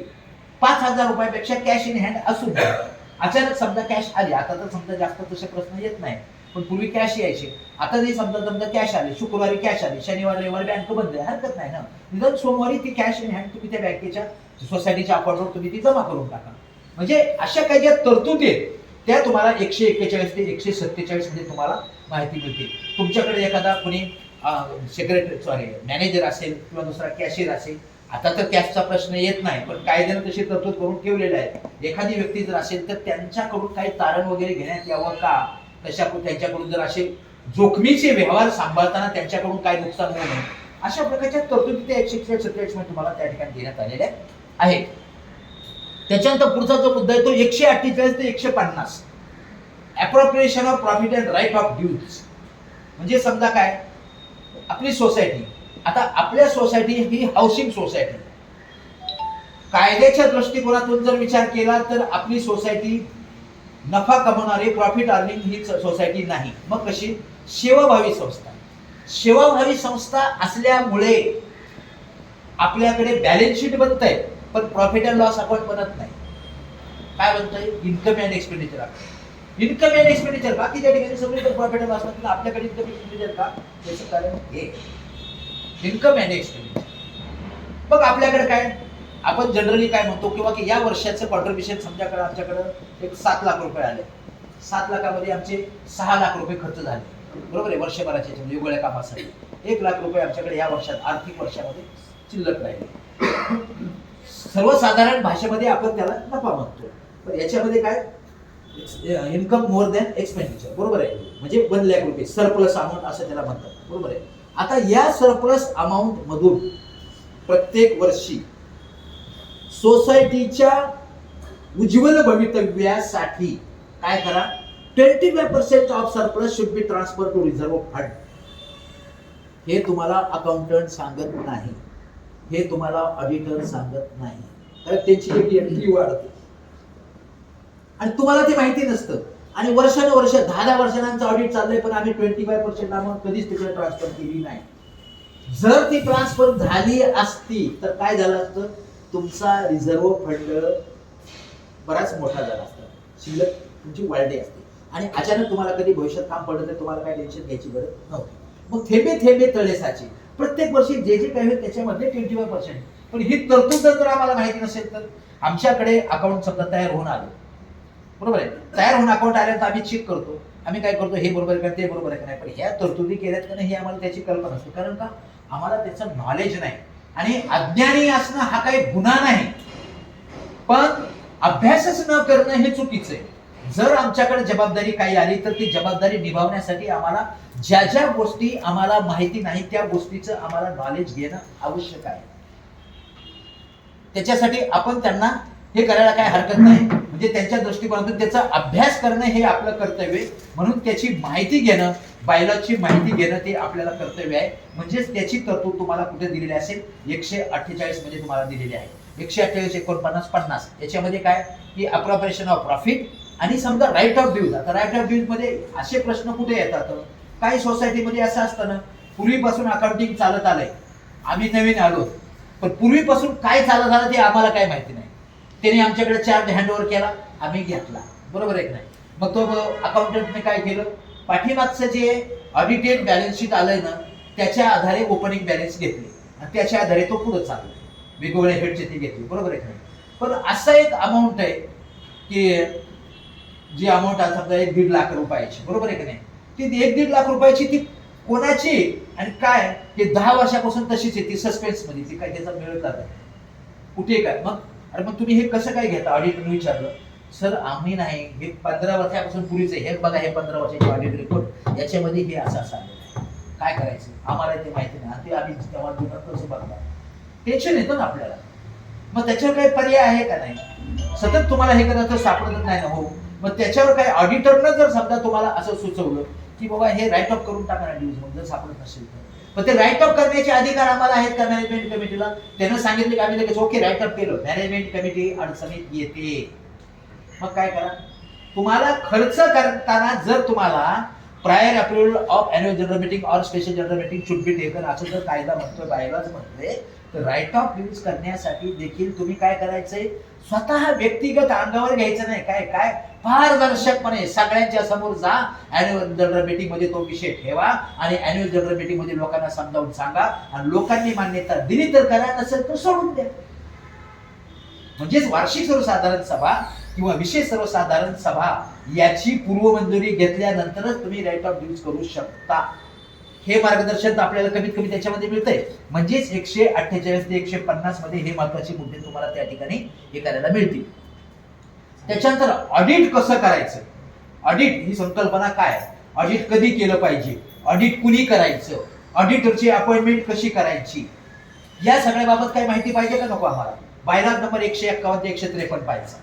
5,000 रुपयापेक्षा कॅश इन हँड असू नये. अचानक समजा कॅश आली, आता तर समजा जास्त तसे प्रश्न येत नाही, पण पूर्वी कॅश यायचे. आता नाही समजा कॅश आले, शुक्रवारी कॅश आले, शनिवार रविवारी बँक बंद आहे, हरकत नाही ना. निदान सोमवारी ती कॅश इन हँड तुम्ही त्या बँकेच्या सोसायटीच्या अकाउंटवर तुम्ही ती जमा करून टाका. म्हणजे अशा काही ज्या तरतुदी आहेत त्या तुम्हाला 141 ते 147 मध्ये तुम्हाला माहिती मिळते. तुमच्याकडे एखादा कोणी मॅनेजर असेल किंवा दुसरा कॅशियर असेल, आता तर कॅशचा प्रश्न येत नाही, पण कायद्यानं तशी तरतूद करून ठेवलेली आहे. एखादी व्यक्ती जर असेल तर त्यांच्याकडून काही तारण वगैरे घेण्यात यावं का, त्यांच्याकडून जर असे जोखमीचे व्यवहार सांभाळताना त्यांच्याकडून काय नुकसान होऊ नये, अशा प्रकारच्या तरतुदी त्या 147 मध्ये तुम्हाला त्या ठिकाणी देण्यात आलेल्या आहेत. त्याच्यानंतर पुढचा जो मुद्दा आहे तो 148 ते 150 appropriation of profit and write off dues. म्हणजे समजा काय, आपली सोसायटी, आता आपल्या सोसायटी ही हाऊसिंग सोसायटी, कायद्याच्या दृष्टिकोनातून जर विचार केला तर आपली सोसायटी नफा कमवणारी प्रॉफिट अर्निंग ही सोसायटी नाही. मग कशी, सेवाभावी संस्था. सेवाभावी संस्था असल्यामुळे आपल्याकडे बॅलन्स शीट बनतंय, पण प्रॉफिट अँड लॉस अकाउंट बनत नाही. काय बनतंय, income and expenditure account. Income and expenditure बाकीच्या ठिकाणी सगळीकडे प्रॉफिट अँड लॉस बनतं, आपल्याकडे इन्कम एक्सपेंडिचर का, त्याचं कारण हे इन्कम अँड एक्सपेंडिचर. मग आपल्याकडे काय, आपण जनरली काय म्हणतो किंवा की या वर्षाचं कॉन्ट्रीब्युशन समजाकडे आमच्याकडे एक 7 लाख रुपये आले, 7 लाखामध्ये आमचे 6 लाख रुपये खर्च झाले, बरोबर आहे, वर्षभराच्या वेगवेगळ्या कामासाठी. 1 लाख रुपये आमच्याकडे या वर्षात आर्थिक वर्षामध्ये शिल्लक राहिले. सर्वसाधारण भाषेमध्ये आपण त्याला नफा म्हणतो, पण याच्यामध्ये काय, इन्कम मोर दॅन एक्सपेंडिचर, बरोबर आहे, म्हणजे 1 लाख रुपये सरप्लस अमाऊंट असं त्याला म्हणतात, बरोबर आहे. आता या सरप्लस अमाऊंट मधून प्रत्येक वर्षी सोसायटीच्या उज्ज्वल भवितव्यासाठी काय करा, 25% of surplus should be transfer to reserve fund. हे तुम्हाला अकाउंटंट सांगत नाही, हे तुम्हाला ऑडिटर सांगत नाही, कारण त्यांची एक एंट्री वाढते आणि तुम्हाला ते माहिती नसतं. आणि वर्षानुवर्ष 10 वर्षांचं ऑडिट चाललंय, पण आम्ही 25% अमाऊंट कधीच तिकडे ट्रान्सफर केली नाही. जर ती ट्रान्सफर झाली असती तर काय झालं असतं, तुमचा रिझर्व्ह फंड बराच मोठा झाला असता, शिल्लक तुमची वाढली असते आणि अचानक तुम्हाला कधी भविष्यात काम पडलं तर तुम्हाला काय टेन्शन घ्यायची गरज नव्हती. मग थेंबे थेंबे तळे साचे, प्रत्येक वर्षी जे जे काही होईल त्याच्यामध्ये 25%. पण ही तरतूद जर आम्हाला माहिती नसेल तर आमच्याकडे अकाउंट समजा तयार होऊन आलं, बरोबर आहे, तयार होऊन अकाउंट आल्यानंतर आम्ही चेक करतो, आम्ही काय करतो, हे बरोबर आहे का ते बरोबर आहे का नाही, पण ह्या तरतुदी केल्यात का नाही हे आम्हाला त्याची कल्पना नसते. कारण का, आम्हाला त्याचं नॉलेज नाही. आणि अज्ञानी असणं हा काही गुन्हा नाही, पण अभ्यासच न करणं हे चुकीचं आहे. जर आमच्याकडे जबाबदारी काही आली तर ती जबाबदारी निभावण्यासाठी आम्हाला ज्या ज्या गोष्टी आम्हाला माहिती नाही त्या गोष्टीचं आम्हाला नॉलेज घेणं आवश्यक आहे. त्याच्यासाठी आपण त्यांना हे करायला काय हरकत नाही, म्हणजे त्यांच्या दृष्टिकोनातून त्याचा अभ्यास करणं हे आपलं कर्तव्य आहे. म्हणून त्याची माहिती घेणं, बायलॉची माहिती घेणं ते आपल्याला कर्तव्य आहे. म्हणजेच त्याची तरतूद तुम्हाला कुठे दिलेली असेल, 148 मध्ये तुम्हाला दिलेली आहे. 148, 49, 50 याच्यामध्ये काय की अप्रोप्रिएशन ऑफ प्रॉफिट आणि समजा राईट ऑफ ड्यूज. आता राईट ऑफ ड्यूज मध्ये असे प्रश्न कुठे येतात, काही सोसायटीमध्ये असं असतं ना, पूर्वीपासून अकाउंटिंग चालत आलंय, आम्ही नवीन आलो, पण पूर्वीपासून काय चालत आलं ते आम्हाला काय माहिती नाही. त्याने आमच्याकडे चार्ज हँडओव्हर केला, आम्ही घेतला, बरोबर आहे की नाही. मग तो अकाउंटंटने काय केलं, पाठीमागचं जे ऑडिटेड बॅलन्स शीट आलंय ना त्याच्या आधारे ओपनिंग बॅलन्स घेतले आणि त्याच्या आधारे तो पुढे चालला, वेगवेगळ्या हेडचे ते घेतले, बरोबर आहे की नाही. पण असा एक अमाऊंट आहे की जी अमाऊंट आहे समजा 1-1.5 लाख रुपयाची, बरोबर आहे की नाही. ती 1-1.5 लाख रुपयाची ती कोणाची आणि काय हे 10 वर्षापासून तशीच आहे, ती सस्पेन्स मध्ये, ती काय त्याचा मिळत जात कुठे काय. मग अरे मग तुम्ही हे कसं काय घेता, ऑडिटरने विचारलं. सर आम्ही नाही, हे 15 वर्षापासून पूर्वीच हे बघा, हे 15 वर्षाचे ऑडिट रिपोर्ट, याच्यामध्ये हे असं आलेलं आहे, काय करायचं आम्हाला ते माहिती नाही. ते आम्ही तेव्हा कसं बघणार, टेन्शन येतं ना आपल्याला. मग त्याच्यावर काही पर्याय आहे का नाही? सतत तुम्हाला हे करायचं सापडत नाही ना. हो, मग त्याच्यावर काही ऑडिटरनं जर समजा तुम्हाला असं सुचवलं की बाबा हे राईट ऑफ करून टाका ना ड्यूज म्हणून, जर सापडत नसेल तर पण ते राईट ऑफ करण्याचे अधिकार आम्हाला आहेत का मॅनेजमेंट कमिटीला? त्यानं सांगितलं की आम्ही लगेच ओके राईट ऑफ केलं, मॅनेजमेंट कमिटी अडचणीत येते. मग काय करा? तुम्हाला खर्च करताना जर तुम्हाला prior approval of annual general meeting or special general meeting should be taken असं जर कायदा म्हणतोय, बायलॉज म्हणतोय, तर राईट ऑफ यूज करण्यासाठी देखील तुम्ही काय करायचंय? स्वतः व्यक्तिगत अंगावर घ्यायचं नाही. काय काय पारदर्शकपणे सगळ्यांच्या समोर जा, अॅन्युअल जनरल मीटिंग मध्ये तो विषय ठेवा आणि अॅन्युअल जनरल मीटिंग मध्ये लोकांना समजावून सांगा आणि लोकांनी मान्यता दिली तर करा, नसेल तर सोडून द्या. म्हणजेच वार्षिक सर्वसाधारण सभा किंवा विशेष सर्वसाधारण सभा याची पूर्वमंजुरी घेतल्यानंतरच तुम्ही राईट ऑफ यूज करू शकता. हे मार्गदर्शन आपल्याला कमीत कमी त्याच्यामध्ये मिळतंय. म्हणजेच 148 ते 150 मध्ये हे महत्वाचे मुद्दे तुम्हाला त्या ठिकाणी हे करायला मिळतील. त्याच्यानंतर ऑडिट कसं करायचं? ऑडिट ही संकल्पना काय? ऑडिट कधी केलं पाहिजे? ऑडिट कुणी करायचं? ऑडिटरची अपॉइंटमेंट कशी करायची? या सगळ्या बाबत काही माहिती पाहिजे का नको आम्हाला? बायलॉ नंबर 151 ते 153 पाहायचा.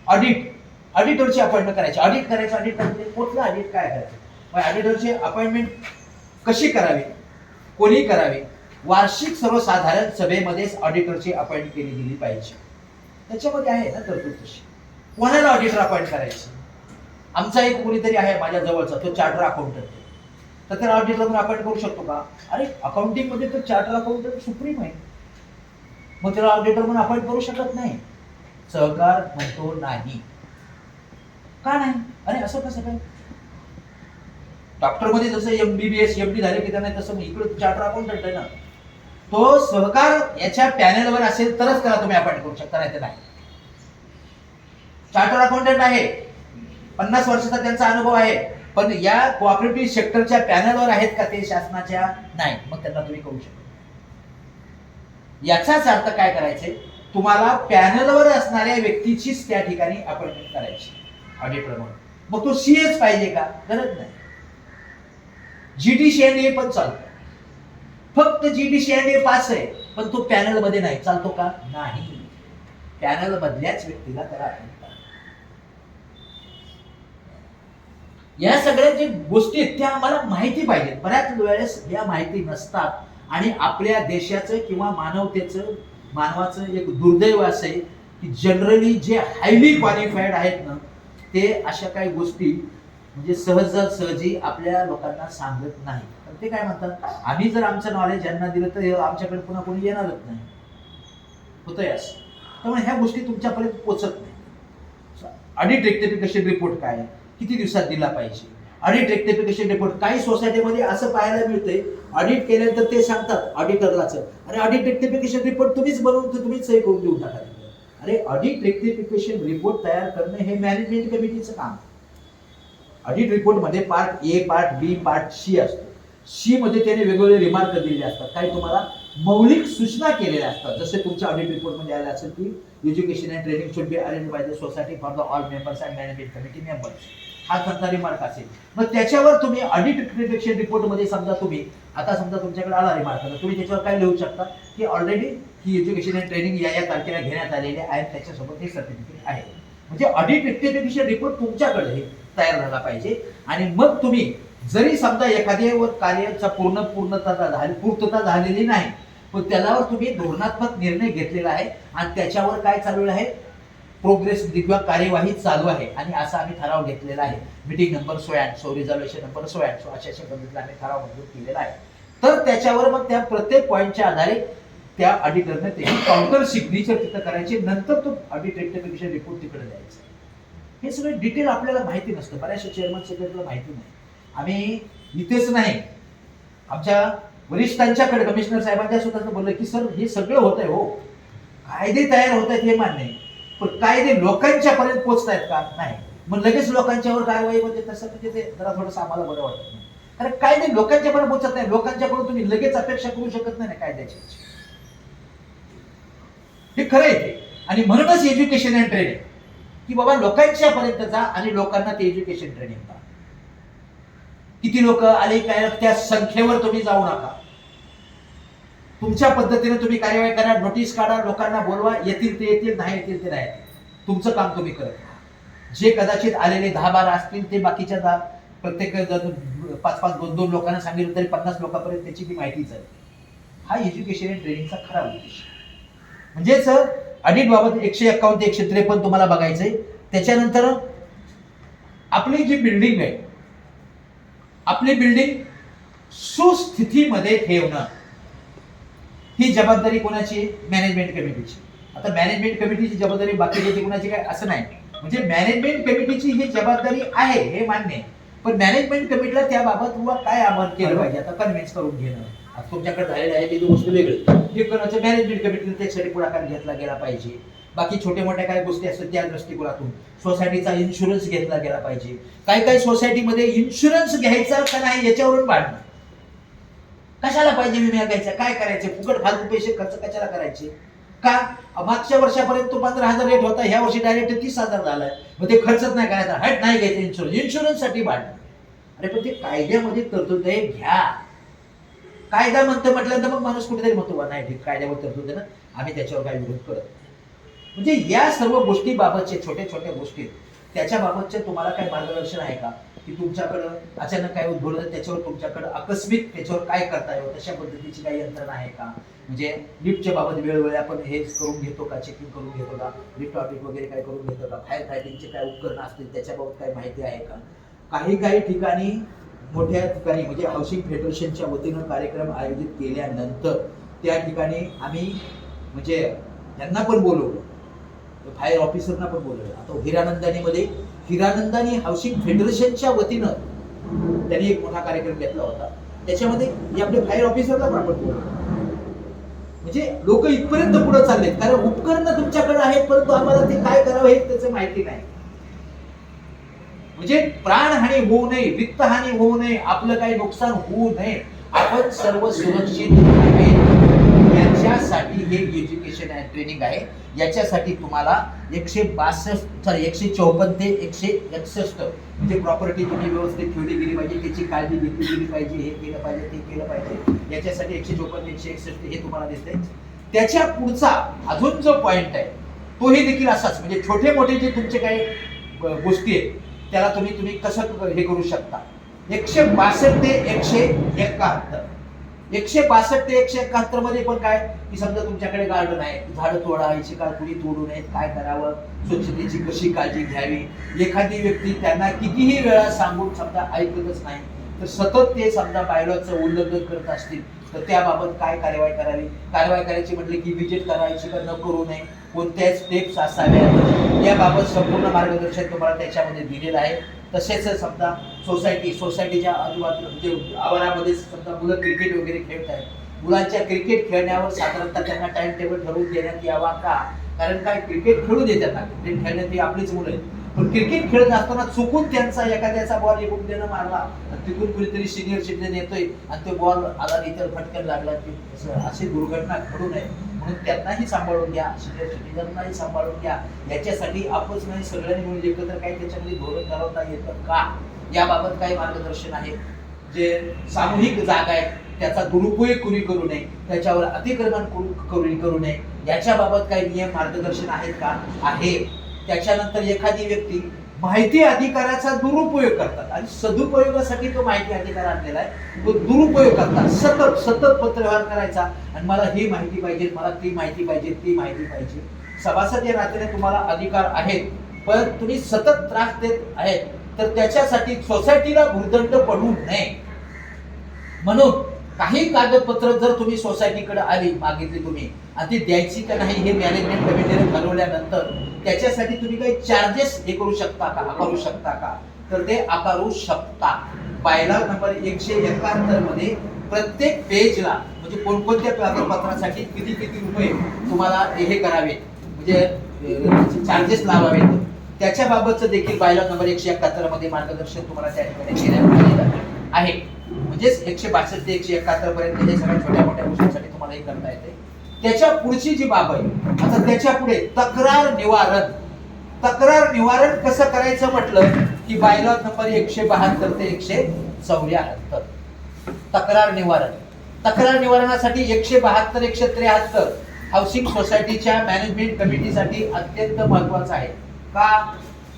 ऑडिटरची अपॉइंटमेंट करायची. ऑडिट करायचं. ऑडिट म्हणजे कुठलं ऑडिट काय करायचं? मग ऑडिटरची अपॉइंटमेंट कशी करावी? कोणी करावी? वार्षिक सर्वसाधारण सभेमध्येच ऑडिटरची अपॉइंट केली गेली पाहिजे. त्याच्यामध्ये आहे ना तरतूद तशी. कोणाला ऑडिटर अपॉइंट करायची? आमचा एक कोणीतरी आहे माझ्या जवळचा, तो चार्टर अकाउंटंट आहे, तर त्याला ऑडिटर म्हणून अपॉइंट करू शकतो का? अरे अकाउंटिंग मध्ये तर चार्टर अकाउंटंट सुप्रीम आहे, मग त्याला ऑडिटर म्हणून अपॉइंट करू शकत नाही? सहकार म्हणतो नाही. का नाही? अरे असं कसं काय? डॉक्टर मध्ये जसं MBBS MD झाले की त्यांना, तसं इकडे चार्टर अकाउंटंट आहे ना, तो सहकार याच्या पॅनलवर असेल तरच त्याला तुम्ही अपॉइंट करू शकता, नाही तर नाही. चार्टर अकाउंटंट आहे, 50 वर्षाचा त्यांचा अनुभव आहे, पण या कोऑपरेटिव्ह सेक्टरच्या पॅनलवर आहेत का ते शासनाच्या? नाही, मग त्यांना तुम्ही करू शकता. याचाच अर्थ काय करायचे? तुम्हाला पॅनलवर असणाऱ्या व्यक्तीचीच त्या ठिकाणी अपॉइंटमेंट करायची ऑडिटर म्हणून. मग तो सीएच पाहिजे का? गरज नाही. GD&A पण चालतो. फक्त GD&A पास आहे पण तो पॅनल मध्ये नाही, चालतो का? नाही. पॅनल मधल्याच व्यक्तीला त्याला अपॉइंट करा. या सगळ्या जे गोष्टी आहेत त्या आम्हाला माहिती पाहिजेत. बऱ्याच वेळेस या माहिती नसतात आणि आपल्या देशाचं किंवा मानवाचं एक दुर्दैव असं आहे की जनरली जे हायली क्वालिफाईड आहेत ना, ते अशा काही गोष्टी म्हणजे सहजी आपल्या लोकांना सांगत नाही. ते काय म्हणतात, आम्ही जर आमचं नॉलेज यांना दिलं तर आमच्याकडे पुन्हा कोणी येणारच नाही. होतंय असं. त्यामुळे ह्या गोष्टी तुमच्यापर्यंत पोहोचत नाही. ऑडिट रेक्टिफिकेशन रिपोर्ट काय, किती दिवसात दिला पाहिजे? ऑडिट रेक्टिफिकेशन रिपोर्ट काही सोसायटीमध्ये असं पाहायला मिळतंय, ऑडिट केल्यानंतर ते सांगतात ऑडिटरलाच, अरे ऑडिट रेक्टिफिकेशन रिपोर्ट तुम्हीच बनवून तुम्हीच सही करून देऊन टाका. अरे ऑडिट रेक्टिफिकेशन रिपोर्ट तयार करणं हे मॅनेजमेंट कमिटीचं काम. ऑडिट रिपोर्ट मध्ये part A, part B, part C असतो. सी मध्ये त्याने वेगवेगळे रिमार्क दिलेले असतात, काही तुम्हाला मौलिक सूचना केलेल्या असतात. जसे तुमच्या ऑडिट रिपोर्ट मध्ये आले असेल की education and training should be arrange by the society for the all members and management committee members, हा त्यांचा रिमार्क असेल. मग त्याच्यावर तुम्ही ऑडिट रेक्टिफिकेशन रिपोर्ट मध्ये समजा तुम्ही आता समजा तुमच्याकडे आला रिमार्क, तर तुम्ही त्याच्यावर काय लिहू शकता की already he education and training या तारखेला घेण्यात आलेले आहे, त्याच्यासोबत हे सर्टिफिकेट आहे. म्हणजे ऑडिट रेक्टिफिकेशन रिपोर्ट तुमच्याकडे तयार झाला पाहिजे. आणि मग तुम्ही जरी समजा एखाद्या कार्याचा पूर्तता झालेली नाही, पण त्याच्यावर तुम्ही धोरणात्मक निर्णय घेतलेला आहे आणि त्याच्यावर काय चालू आहे, प्रोग्रेस किंवा कार्यवाही चालू आहे आणि असा आम्ही ठराव घेतलेला आहे, मीटिंग नंबर 86, रिझॉल्युशन नंबर 86, अशा पद्धतीने आम्ही ठराव मंजूर केलेला आहे. तर त्याच्यावर मग त्या प्रत्येक पॉईंटच्या आधारे त्या ऑडिटरने त्याची काउंटर सिग्नेचर तिथं करायची, नंतर तो ऑडिट रेक्टिफिकेशन रिपोर्ट तिकडे द्यायचा. हे सगळं डिटेल आपल्याला माहिती नसतं, बऱ्याचशा चेअरमन सेक्रेटरीला माहिती नाही. आम्ही इथेच नाही, आमच्या वरिष्ठांच्याकडे कमिशनर साहेबांच्या सुद्धा बोललं की सर हे सगळं होत आहे, हो कायदे तयार होत आहेत हे मान्य आहे, पण कायदे लोकांच्या पर्यंत पोहोचत आहेत का? नाही. मग लगेच लोकांच्यावर कारवाई होते, तसं म्हणजे ते जरा थोडंसं आम्हाला बरं वाटत नाही. कारण कायदे लोकांच्या पर्यंत पोहोचत नाही, लोकांच्याकडून तुम्ही लगेच अपेक्षा करू शकत नाही ना कायद्याची. हे खरं आहे ते. आणि म्हणूनच एज्युकेशन अँड ट्रेनिंग की बाबा लोकांच्या पर्यंत जा आणि लोकांना ते एज्युकेशन ट्रेनिंग द्या. किती लोक आले काय त्या संख्येवर तुम्ही जाऊ नका. तुमच्या पद्धतीने तुम्ही कार्यवाही करा, नोटीस काढा, लोकांना बोलवा, येतील ते येतील, नाही येतील ते नाही. तुमचं काम तुम्ही करत. जे कदाचित आलेले 10-12 असतील ते बाकीच्या 10 प्रत्येक 5-5 2-2 लोकांना सांगितलं तरी 50 लोकांपर्यंत त्याची ती माहितीच आहे. हा एज्युकेशन अँड ट्रेनिंगचा खरा उद्देश. म्हणजेच ऑडिट बाबत 151 ते 153 तुम्हाला बघायचंय. त्याच्यानंतर आपली जी बिल्डिंग आहे, आपली बिल्डिंग सुस्थितीमध्ये ठेवणं ही जबाबदारी कोणाची? मॅनेजमेंट कमिटीची. आता मॅनेजमेंट कमिटीची जबाबदारी बाकीची कोणाची काय असं नाही. म्हणजे मॅनेजमेंट कमिटीची ही जबाबदारी आहे हे मान्य आहे, पण मॅनेजमेंट कमिटीला त्याबाबत काय अमल केलं पाहिजे आता कन्व्हिन्स करून घेणं. आता तुमच्याकडे झालेलं आहे ती गोष्ट वेगळी, हे कोणाचं मॅनेजमेंट कमिटीने त्यासाठी पुढाकार घेतला गेला पाहिजे. बाकी छोट्या मोठ्या काय गोष्टी असतात त्या दृष्टिकोनातून सोसायटीचा इन्शुरन्स घेतला गेला पाहिजे. काही सोसायटीमध्ये इन्शुरन्स घ्यायचा का नाही याच्यावरून भांडणं. कशाला पाहिजे विमा घ्यायचा, काय करायचे, फुकट फालतू पैसे खर्च कशाला करायचे का? मागच्या वर्षापर्यंत तो 15,000 रेट होता, ह्या वर्षी डायरेक्ट 30,000 झालाय. मग ते खर्चच नाही करायचा, हट नाही घ्यायचं इन्शुरन्स, इन्शुरन्स साठी भांडणं. अरे पण ते कायद्यामध्ये तरतूद आहे, घ्या. कायदा म्हणतं म्हटल्यानंतर मग माणूस कुठेतरी म्हणतो नाही ठीक कायद्यावर तरतूद आहे ना, आम्ही त्याच्यावर काही विरोध करत. म्हणजे या सर्व गोष्टी बाबतचे छोट्या छोट्या गोष्टी त्याच्या बाबतचे तुम्हाला काही मार्गदर्शन आहे का? की तुमच्याकडं अचानक काय उद्भवलं त्याच्यावर तुमच्याकडं आकस्मिक त्याच्यावर काय करता येईल तशा पद्धतीची काही यंत्रणा आहे का? म्हणजे लिफ्टच्या बाबत वेळोवेळी आपण हे करून घेतो का, चेकिंग करून घेतो का, लिफ्ट ऑडिट वगैरे काय करून घेतो का, फायर फायटिंगचे काय उपकरणं असतील त्याच्याबाबत काय माहिती आहे का? काही ठिकाणी मोठ्या ठिकाणी म्हणजे हाऊसिंग फेडरेशनच्या वतीनं कार्यक्रम आयोजित केल्यानंतर त्या ठिकाणी आम्ही म्हणजे यांना पण बोलवलं, फायर ऑफिसरना पण बोलवलं. आता हिरानंदानी हाऊसिंग फेडरेशनच्या वतीनं त्यांनी एक मोठा कार्यक्रम घेतला होता, त्याच्यामध्ये आपले फायर ऑफिसरला पण आपण बोलवलं. म्हणजे लोक इथपर्यंत पुढे चाललेत कारण उपकरणं तुमच्याकडे आहेत परंतु आम्हाला ते काय करावं हे त्याचं माहिती नाही. म्हणजे प्राणहानी होऊ नये, वित्तहानी होऊ नये, आपलं काही नुकसान होऊ नये, आपण सर्व सुरक्षित राहावे याच्यासाठी हे एज्युकेशन अँड ट्रेनिंग आहे. याच्यासाठी तुम्हाला 154 ते 161 म्हणजे प्रॉपर्टी तुम्ही व्यवस्थित ठेवली गेली पाहिजे, त्याची काळजी घेतली गेली पाहिजे, हे केलं पाहिजे ते केलं पाहिजे. याच्यासाठी 154 161 हे तुम्हाला दिसतंय. त्याच्या पुढचा अजून जो पॉइंट आहे तोही देखील असाच. म्हणजे छोटे मोठे जे तुमचे काही गोष्टी आहेत त्याला तुम्ही कसं हे करू शकता. 162 ते 171 162 ते 171 मध्ये पण काय की समजा तुमच्याकडे गार्डन आहे, झाडं तोडायची का, कुणी तोडू नयेत, काय करावं, स्वच्छतेची कशी काळजी घ्यावी. एखादी व्यक्ती त्यांना कितीही वेळा सांगून समजा ऐकतच नाही तर सतत ते समजा बायलॉचं उल्लंघन करत असतील तर त्याबाबत काय कार्यवाही करावी. कारवाई करायची म्हटले की विजिट करायची का न करू नये, कोणत्या स्टेप्स असाव्यात याबाबत संपूर्ण मार्गदर्शन तुम्हाला त्याच्यामध्ये दिलेलं आहे. तसेच समजा सोसायटीच्या आजूबाजूला म्हणजे आवारामध्ये समजा मुलं क्रिकेट वगैरे खेळत आहेत, मुलांच्या क्रिकेट खेळण्यावर साधारणतः त्यांना टाइम टेबल ठरवून देण्यात यावा का? कारण काय क्रिकेट खेळू देतात ना, क्रिकेट खेळण्यात ती आपलीच मुलं आहेत, पण क्रिकेट खेळत असताना चुकून त्यांचा एखाद्याचा बॉल एकूण देणं मारला आणि तिथून कुणीतरी सिनियर सिटीजन येतोय आणि तो बॉल आला इतर फटकन लागला की अशी दुर्घटना घडू नये म्हणून त्यांनाही सांभाळून घ्या, सिनियर सिटीजननाही सांभाळून घ्या. याच्यासाठी आपच नाही सगळ्यांनी मिळून एकत्र काही त्याच्यामध्ये धोरण ठरवता येतं का याबाबत काही मार्गदर्शन आहे. जे सामूहिक जागा आहे त्याचा दुरुपयोग कुणी करू नये, त्याच्यावर अतिक्रमण करू नये याच्याबाबत काही नियम मार्गदर्शन आहेत का? आहे. त्याच्यानंतर एखादी व्यक्ती माहिती अधिकाराचा दुरुपयोग करतात आणि सदुपयोगासाठी तो माहिती अधिकार आणलेला आहे, तो दुरुपयोग करतात. सतत पत्रव्यवहार करायचा आणि मला ही माहिती पाहिजे, मला ती माहिती पाहिजे, ती माहिती पाहिजे. सभासद या नात्याने तुम्हाला अधिकार आहेत पण तुम्ही सतत त्रास देत आहेत तर त्याच्यासाठी सोसायटीला भुर्दंड पडू नये म्हणून काही कागदपत्र जर तुम्ही सोसायटीकडे आली मागितली तुम्ही आणि ती द्यायची का नाही हे मॅनेजमेंट कमिटीने ठरवल्यानंतर त्याच्यासाठी तुम्ही काही चार्जेस हे करू शकता का, आकारू शकता का? तर ते आकारू शकता. बायलॉ नंबर 171 मध्ये प्रत्येक पेजला म्हणजे कोणकोणत्या कागदपत्रासाठी किती रुपये तुम्हाला हे करावे म्हणजे चार्जेस लावावेत त्याच्याबाबतचं देखील बायलॉ नंबर 171 मध्ये मार्गदर्शन तुम्हाला त्या ठिकाणी देण्यात आलेलं आहे. म्हणजेच 162 ते 171 पर्यंत हे सगळ्या छोट्या मोठ्या गोष्टींसाठी तुम्हाला हे करता येते. त्याच्या पुढची जी बाब आहे आता त्याच्या पुढे तक्रार निवारण कसं करायचं म्हटलं की बायलॉ नंबर 172 ते 174 तक्रार निवारण. तक्रार निवारणासाठी 172 173 हाऊसिंग सोसायटीच्या मॅनेजमेंट कमिटीसाठी अत्यंत महत्वाचं आहे. का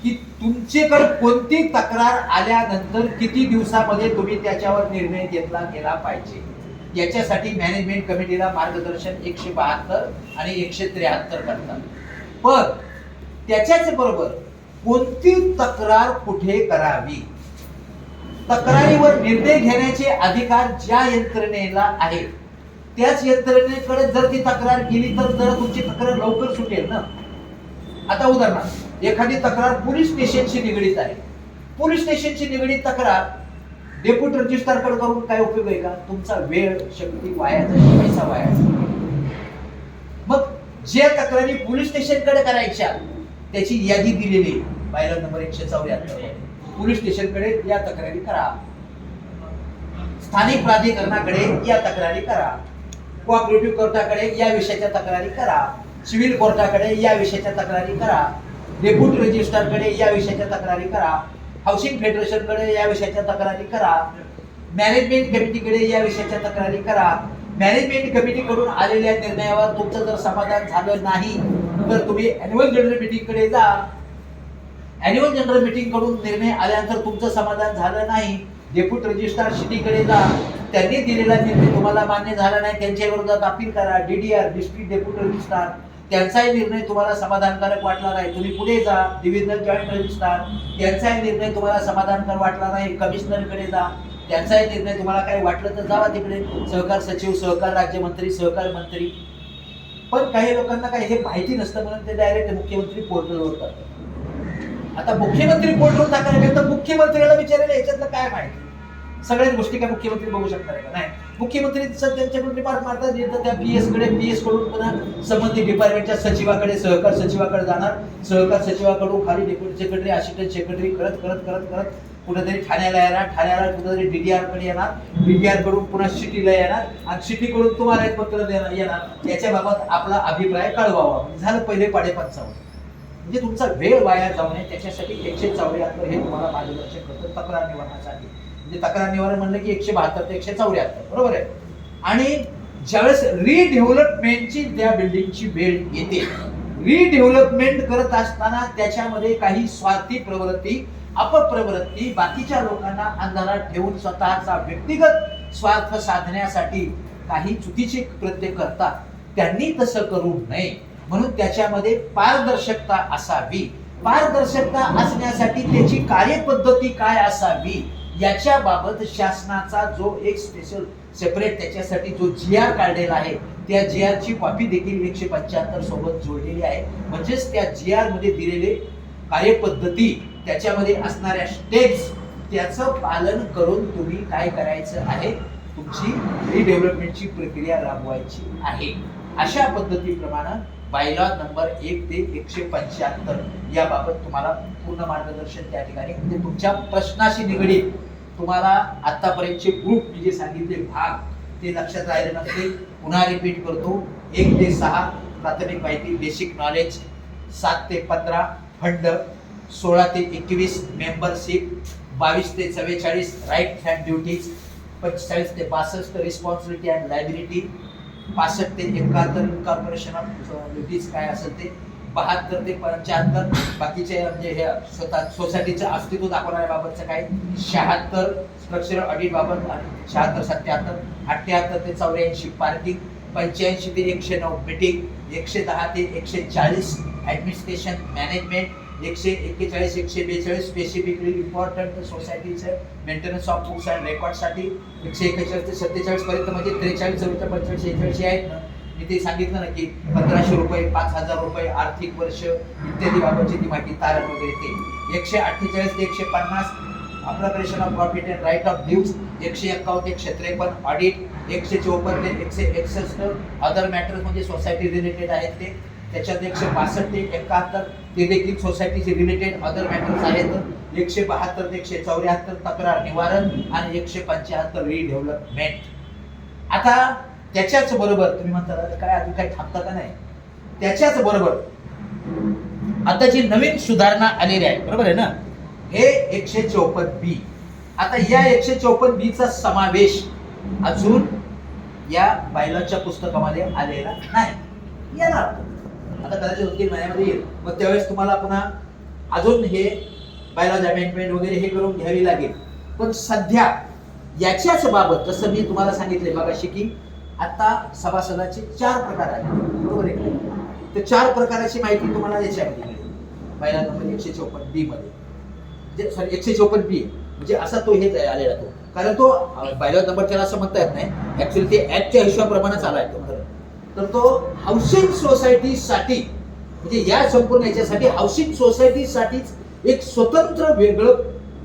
की तुमच्याकडे कोणती तक्रार आल्यानंतर किती दिवसामध्ये तुम्ही त्याच्यावर निर्णय घेतला गेला पाहिजे, याच्यासाठी मॅनेजमेंट कमिटीला मार्गदर्शन 172 आणि 173 करतात. पण त्याच्याच बरोबर कोणती तक्रार कुठे करावी, तक्रारीवर निर्णय घेण्याचे अधिकार ज्या यंत्रणेला आहे त्याच यंत्रणेकडे जर ती तक्रार गेली तर जरा तुमची तक्रार लवकर सुटेल ना. आता उदाहरणार्थ एखादी तक्रार पोलीस स्टेशनशी निगडीत आहे, पोलीस स्टेशनशी निगडीत तक्रार डेप्युटी रजिस्ट्रारकडे करून काय उपयोग आहे का? तुमचा वेळ शक्ती वाया जाईल, पैसा वाया जाईल. मग ज्या तक्रारी पोलीस स्टेशनकडे करायच्या त्याची यादी दिलेली पायरा नंबर 174 पोलीस स्टेशनकडे या तक्रारी करा, स्थानिक प्राधिकरणाकडे या तक्रारी करा, कोऑपरेटिव्ह कोर्टाकडे या विषयाच्या तक्रारी करा, सिव्हिल कोर्टाकडे या विषयाच्या तक्रारी करा, डेप्युटी रजिस्ट्रारकडे या विषयाच्या तक्रारी करा, हाऊसिंग फेडरेशनकडे या विषयाच्या तक्रारी करा, मॅनेजमेंट कमिटीकडे या विषयाच्या तक्रारी करा. मॅनेजमेंट कमिटीकडून आलेल्या निर्णयावर तुमचं जर समाधान झालं नाही तर तुम्ही अॅन्युअल जनरल मीटिंगकडे जा. अॅन्युअल जनरल मीटिंग कडून निर्णय आल्यानंतर तुमचं समाधान झालं नाही, डेप्युटी रजिस्ट्रार सिटीकडे जा. त्यांनी दिलेला निर्णय तुम्हाला मान्य झाला नाही, त्यांच्या विरोधात अपील करा. डीडीआर डिस्ट्रिक्ट डेप्युटी रजिस्ट्रार त्यांचाही निर्णय तुम्हाला समाधानकारक वाटला नाही, तुम्ही पुढे जा. डिव्हिजनल जॉईंट रजिस्ट्रार त्यांचाही निर्णय तुम्हाला समाधानकारक वाटला नाही, कमिशनरकडे जा. त्यांचाही निर्णय तुम्हाला काही वाटलं तर जावा तिकडे, सहकार सचिव, सहकार राज्यमंत्री, सहकार मंत्री. पण काही लोकांना काही हे माहिती नसतं म्हणून ते डायरेक्ट मुख्यमंत्री पोर्टलवर टाकतात. आता मुख्यमंत्री पोर्टलवर टाकायला तर मुख्यमंत्र्याला विचारायला याच्यातलं काय माहिती, सगळ्याच गोष्टी काय मुख्यमंत्री बघू शकणार आहे का? नाही. मुख्यमंत्री त्यांच्याकडून रिमार्क मारतात, येतं त्या पीएस कडून पुन्हा संबंधित डिपार्टमेंटच्या सचिवाकडे, सहकार सचिवाकडे जाणार, सहकार सचिवाकडून खाली डेप्युटी सेक्रेटरी, असिस्टंट सेक्रेटरी करत करत करत करत कुठेतरी ठाण्याला येणार, ठाण्याला कुठेतरी डीडीआर कडे येणार, डीडीआर कडून पुन्हा सिटीला येणार आणि सिटी कडून तुम्हाला एक पत्र देणार येणार, याच्याबाबत आपला अभिप्राय कळवावा. झालं पहिले 55. म्हणजे तुमचा वेळ वाया जाऊ नये त्याच्यासाठी 174 हे तुम्हाला मार्गदर्शन करतं तक्रार निवारणासाठी. म्हणजे तक्रार निवारण म्हणलं की 172 ते 174 बरोबर आहे. आणि ज्यावेळेस रिडेव्हलपमेंटची त्या बिल्डिंगची वेळ येते, रिडेव्हलपमेंट करत असताना त्याच्यामध्ये काही स्वार्थी प्रवृत्ती, अपप्रवृत्ती, बाकीच्या लोकांना अंधारात ठेवून स्वतःचा व्यक्तिगत स्वार्थ साधण्यासाठी काही चुकीचे कृत्य करतात. त्यांनी तसं करू नये म्हणून त्याच्यामध्ये पारदर्शकता असावी. पारदर्शकता असण्यासाठी त्याची कार्यपद्धती काय असावी याच्या बाबत शासनाचा जो एक स्पेशल सेपरेट त्याच्यासाठी जो GR काढलेला आहे त्या GR ची कॉपी देखील 175 सोबत जोडलेली आहे. म्हणजेच त्या GR मध्ये दिलेले कार्यपद्धती, त्याच्यामध्ये असणाऱ्या स्टेप्स, त्याचं पालन करून तुम्ही काय करायचं आहे, तुमची रिडेव्हलपमेंटची प्रक्रिया राबवायची आहे. अशा पद्धतीप्रमाणे बायलॉ नंबर 1 ते 175 याबाबत तुम्हाला पूर्ण मार्गदर्शन त्या ठिकाणी, म्हणजे तुमच्या प्रश्नाशी निगडीत तुम्हाला आतापर्यंतचे ग्रुप मी जे सांगितले भाग ते लक्षात राहिले नसतील, पुन्हा रिपीट करतो. 1 ते 6 प्राथमिक माहिती बेसिक नॉलेज, 7 ते 15 फंड, 16 ते 21 मेंबरशिप, 22 ते 44 राईट अँड ड्युटीज, 45 ते 62 रिस्पॉन्सिबिलिटी अँड लायबिलिटी, 65 ते 71 इन्कॉर्पोरेशन ऑफ ड्युटीज काय असेल ते, 72 ते 75 बाकीचे म्हणजे हे स्वतः सोसायटीचं अस्तित्व दाखवणाऱ्या बाबतचं काय, 76 स्ट्रक्चरल ऑडिट बाबत, 76 77 78 ते 84 पार्किंग, 85 ते 109 मीटिंग, 110 ते 140 ऍडमिनिस्ट्रेशन मॅनेजमेंट, 141 142 स्पेसिफिकली इम्पॉर्टंट सोसायटीचं मेंटेनन्स ऑफ बुक्स अँड रेकॉर्डसाठी, 141 ते 47 पर्यंत म्हणजे 43 44 45 46 आहेत ना. मी ते सांगितलं ना की 1500 रुपये 5000 रुपये आर्थिक वर्ष इत्यादी बाबतची ती माहिती तारण वगैरे ते, 148 ते 150 appropriation of profit and write off dues, 151 ते 153 ऑडिट, 154 ते 161 अदर मॅटर्स म्हणजे सोसायटी रिलेटेड आहेत ते, त्याच्यात 162 ते 71 ते देखील सोसायटीचे रिलेटेड अदर मॅटर्स आहेत, 172 ते 174 तक्रार निवारण आणि 175 रिडेव्हलपमेंट. आता त्याच्याच बरोबर तुम्ही म्हणता काय अजून काही थांबता का नाही, त्याच्याच बरोबर आता जी नवीन सुधारणा आलेली आहे बरोबर आहे ना, हे 154B. आता या 154B चा समावेश अजून या बायलॉजच्या पुस्तकामध्ये आलेला नाही. येणार आता कदाचित 2-3 महिन्यामध्ये येईल. मग त्यावेळेस तुम्हाला पुन्हा अजून हे बायलॉज अमेंडमेंट वगैरे हे करून घ्यावी लागेल. पण सध्या याच्याच बाबत जसं मी तुम्हाला सांगितले मगाशी की आता सभासदाचे 4 प्रकार आहेत, बरोबर आहे. तर 4 प्रकाराची माहिती तुम्हाला याच्यामध्ये मिळेल बायलॉज नंबर 154B मध्ये, सॉरी 154B म्हणजे असा तो हे आलेला तो, कारण तो बायलॉज नंबर 4 असं म्हणता येत नाही, ऍक्च्युअली ते ऍक्टच्या हिशोबाप्रमाणेच आलाय तो खरं. तर तो हाऊसिंग सोसायटीसाठी म्हणजे या संपूर्ण याच्यासाठी हाऊसिंग सोसायटीसाठीच एक स्वतंत्र वेगळं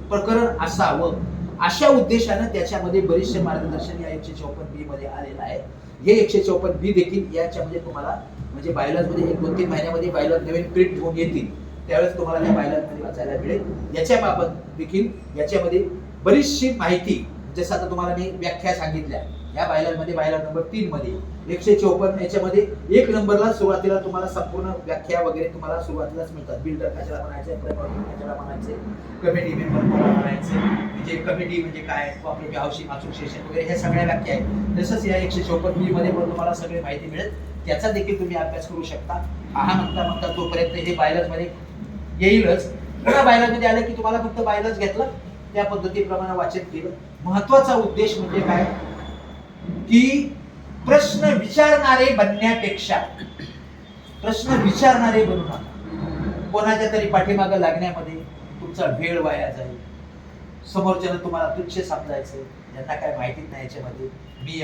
प्रकरण असावं अशा उद्देशानं त्याच्यामध्ये बरेचसे मार्गदर्शन या 154B मध्ये आलेलं आहे. हे 154B देखील याच्यामध्ये तुम्हाला म्हणजे बायलॉज मध्ये 1-2-3 महिन्यामध्ये बायलॉज नवीन प्रिंट होऊन येतील, त्यावेळेस तुम्हाला त्या बायलॉज मध्ये वाचायला मिळेल. याच्याबाबत देखील याच्यामध्ये बरीचशी माहिती, जसं आता तुम्हाला मी व्याख्या सांगितल्या या बायलॉज मध्ये, बायलॉज नंबर 3 मध्ये 154 याच्यामध्ये 1 नंबरला सुरुवातीला तुम्हाला संपूर्ण व्याख्या वगैरे तुम्हाला सुरुवातीलाच मिळतात. बिल्डर कशाला म्हणायचे, कशाला म्हणायचे, कमिटी मेंबर कोणाला म्हणायचे, म्हणजे कमिटी म्हणजे काय, कोऑपरेटिव्ह हाऊसिंग असोसिएशन वगैरे ह्या सगळ्या व्याख्या आहेत. तसंच या 154B मध्ये पण तुम्हाला सगळी माहिती मिळेल, त्याचा देखील तुम्ही अभ्यास करू शकता. म्हणता तोपर्यंत हे बायलॉज मध्ये येईलच. पुन्हा बायलॉज मध्ये आलं की तुम्हाला फक्त बायलॉज घेतलं, त्या पद्धतीप्रमाणे वाचन केलं. महत्वाचा उद्देश म्हणजे काय की प्रश्न विचारणारे बनण्यापेक्षा प्रश्न विचारणारे बनू नका. कोणाच्या तरी पाठीमागं लागण्यामध्ये तुमचा वेळ वाया जाईल, समोरच्यानं तुम्हाला तुच्छ समजायचं, यांना काय माहितीच नाही याच्यामध्ये, मी